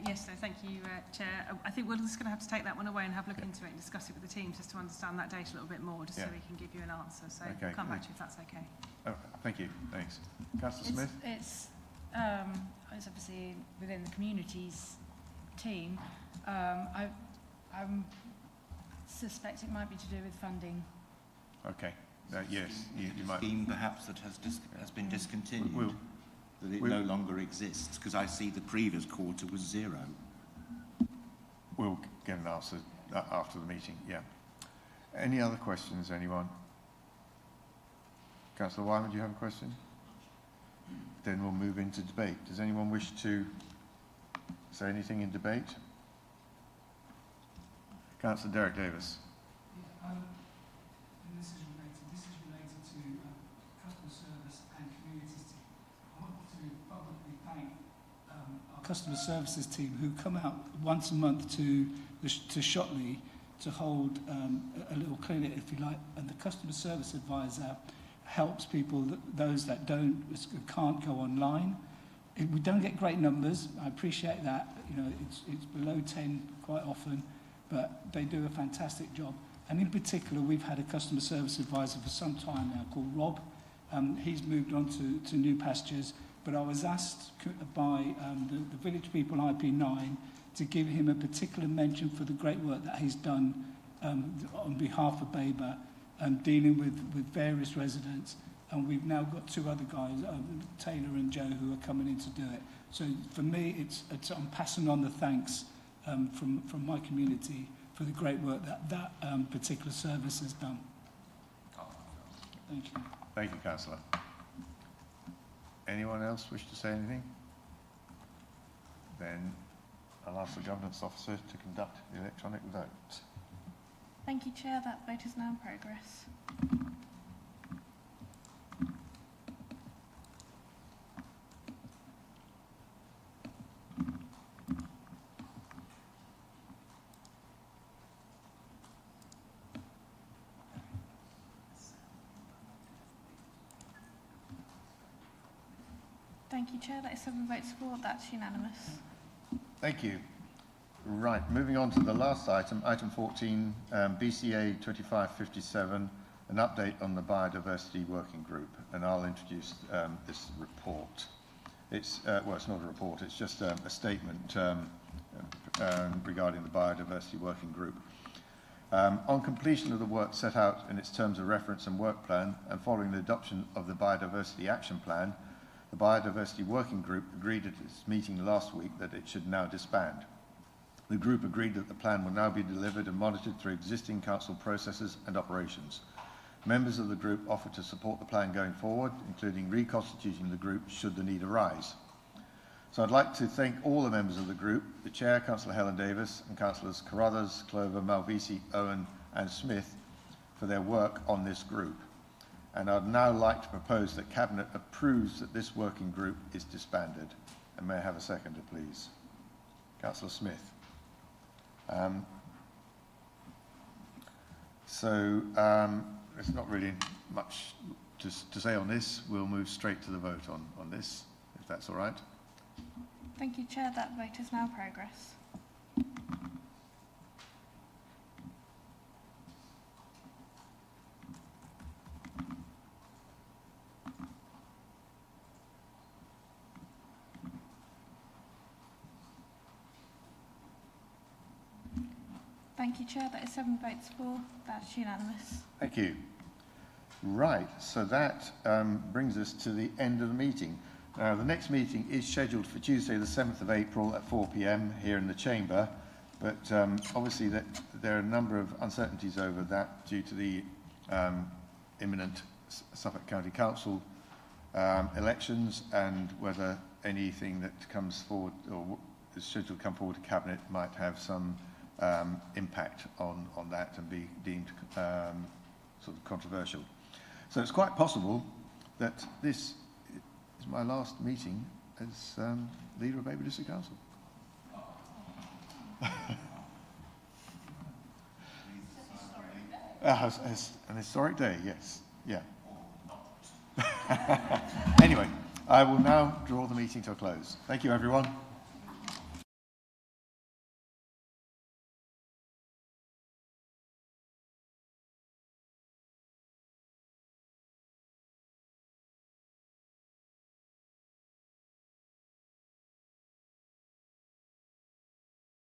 Yes, so thank you, Chair. I think we're just going to have to take that one away and have a look into it and discuss it with the team just to understand that data a little bit more, just so we can give you an answer. So we'll come back to you if that's okay. Oh, thank you. Thanks. Councillor Smith? It's obviously within the communities team. I suspect it might be to do with funding. Okay. Yes, you might. Scheme perhaps that has been discontinued. That it no longer exists, because I see the previous quarter was 0. We'll get an answer after the meeting, yeah. Any other questions, anyone? Councillor Wyman, do you have a question? Then we'll move into debate. Does anyone wish to say anything in debate? Councillor Derek Davis. Yeah, and this is related to customer service and communities team. I want to publicly thank our customer services team who come out once a month to Shotley to hold a little clinic, if you like, and the customer service advisor helps people, those that can't go online. We don't get great numbers. I appreciate that. You know, it's below 10 quite often, but they do a fantastic job. And in particular, we've had a customer service advisor for some time now called Rob. He's moved on to new pastures, but I was asked by the village people IP9 to give him a particular mention for the great work that he's done on behalf of Babergh, dealing with various residents. And we've now got 2 other guys, Taylor and Joe, who are coming in to do it. So for me, I'm passing on the thanks from my community for the great work that particular service has done. Thank you. Thank you, Councillor. Anyone else wish to say anything? Then I'll ask the Governance Officer to conduct the electronic vote. Thank you, Chair. That vote is now in progress. Thank you, Chair. That is 7 votes for. That's unanimous. Thank you. Right, moving on to the last item, item 14, BCA 2557, an update on the Biodiversity Working Group, and I'll introduce this report. It's not a report, it's just a statement regarding the Biodiversity Working Group. On completion of the work set out in its terms of reference and work plan, and following the adoption of the Biodiversity Action Plan, the Biodiversity Working Group agreed at its meeting last week that it should now disband. The group agreed that the plan will now be delivered and monitored through existing council processes and operations. Members of the group offered to support the plan going forward, including reconstituting the group should the need arise. So I'd like to thank all the members of the group, the Chair, Councillor Helen Davis, and Councillors Carruthers, Clover, Malvisi, Owen and Smith for their work on this group. and I'd now like to propose that Cabinet approves that this working group is disbanded. And may I have a seconder, please? Councillor Smith. There's not really much to say on this. We'll move straight to the vote on this, if that's all right. Thank you, Chair. That vote is now progress. Thank you, Chair. That is 7 votes for. That's unanimous. Thank you. Right, so that brings us to the end of the meeting. Now, the next meeting is scheduled for Tuesday, the 7th of April at 4 p.m. here in the Chamber, but obviously there are a number of uncertainties over that due to the imminent Suffolk County Council elections, and whether anything that comes forward or is scheduled to come forward to Cabinet might have some impact on that and be deemed sort of controversial. So it's quite possible that this is my last meeting as leader of Babergh District Council. An historic day, yes. Yeah. Anyway, I will now draw the meeting to a close. Thank you, everyone.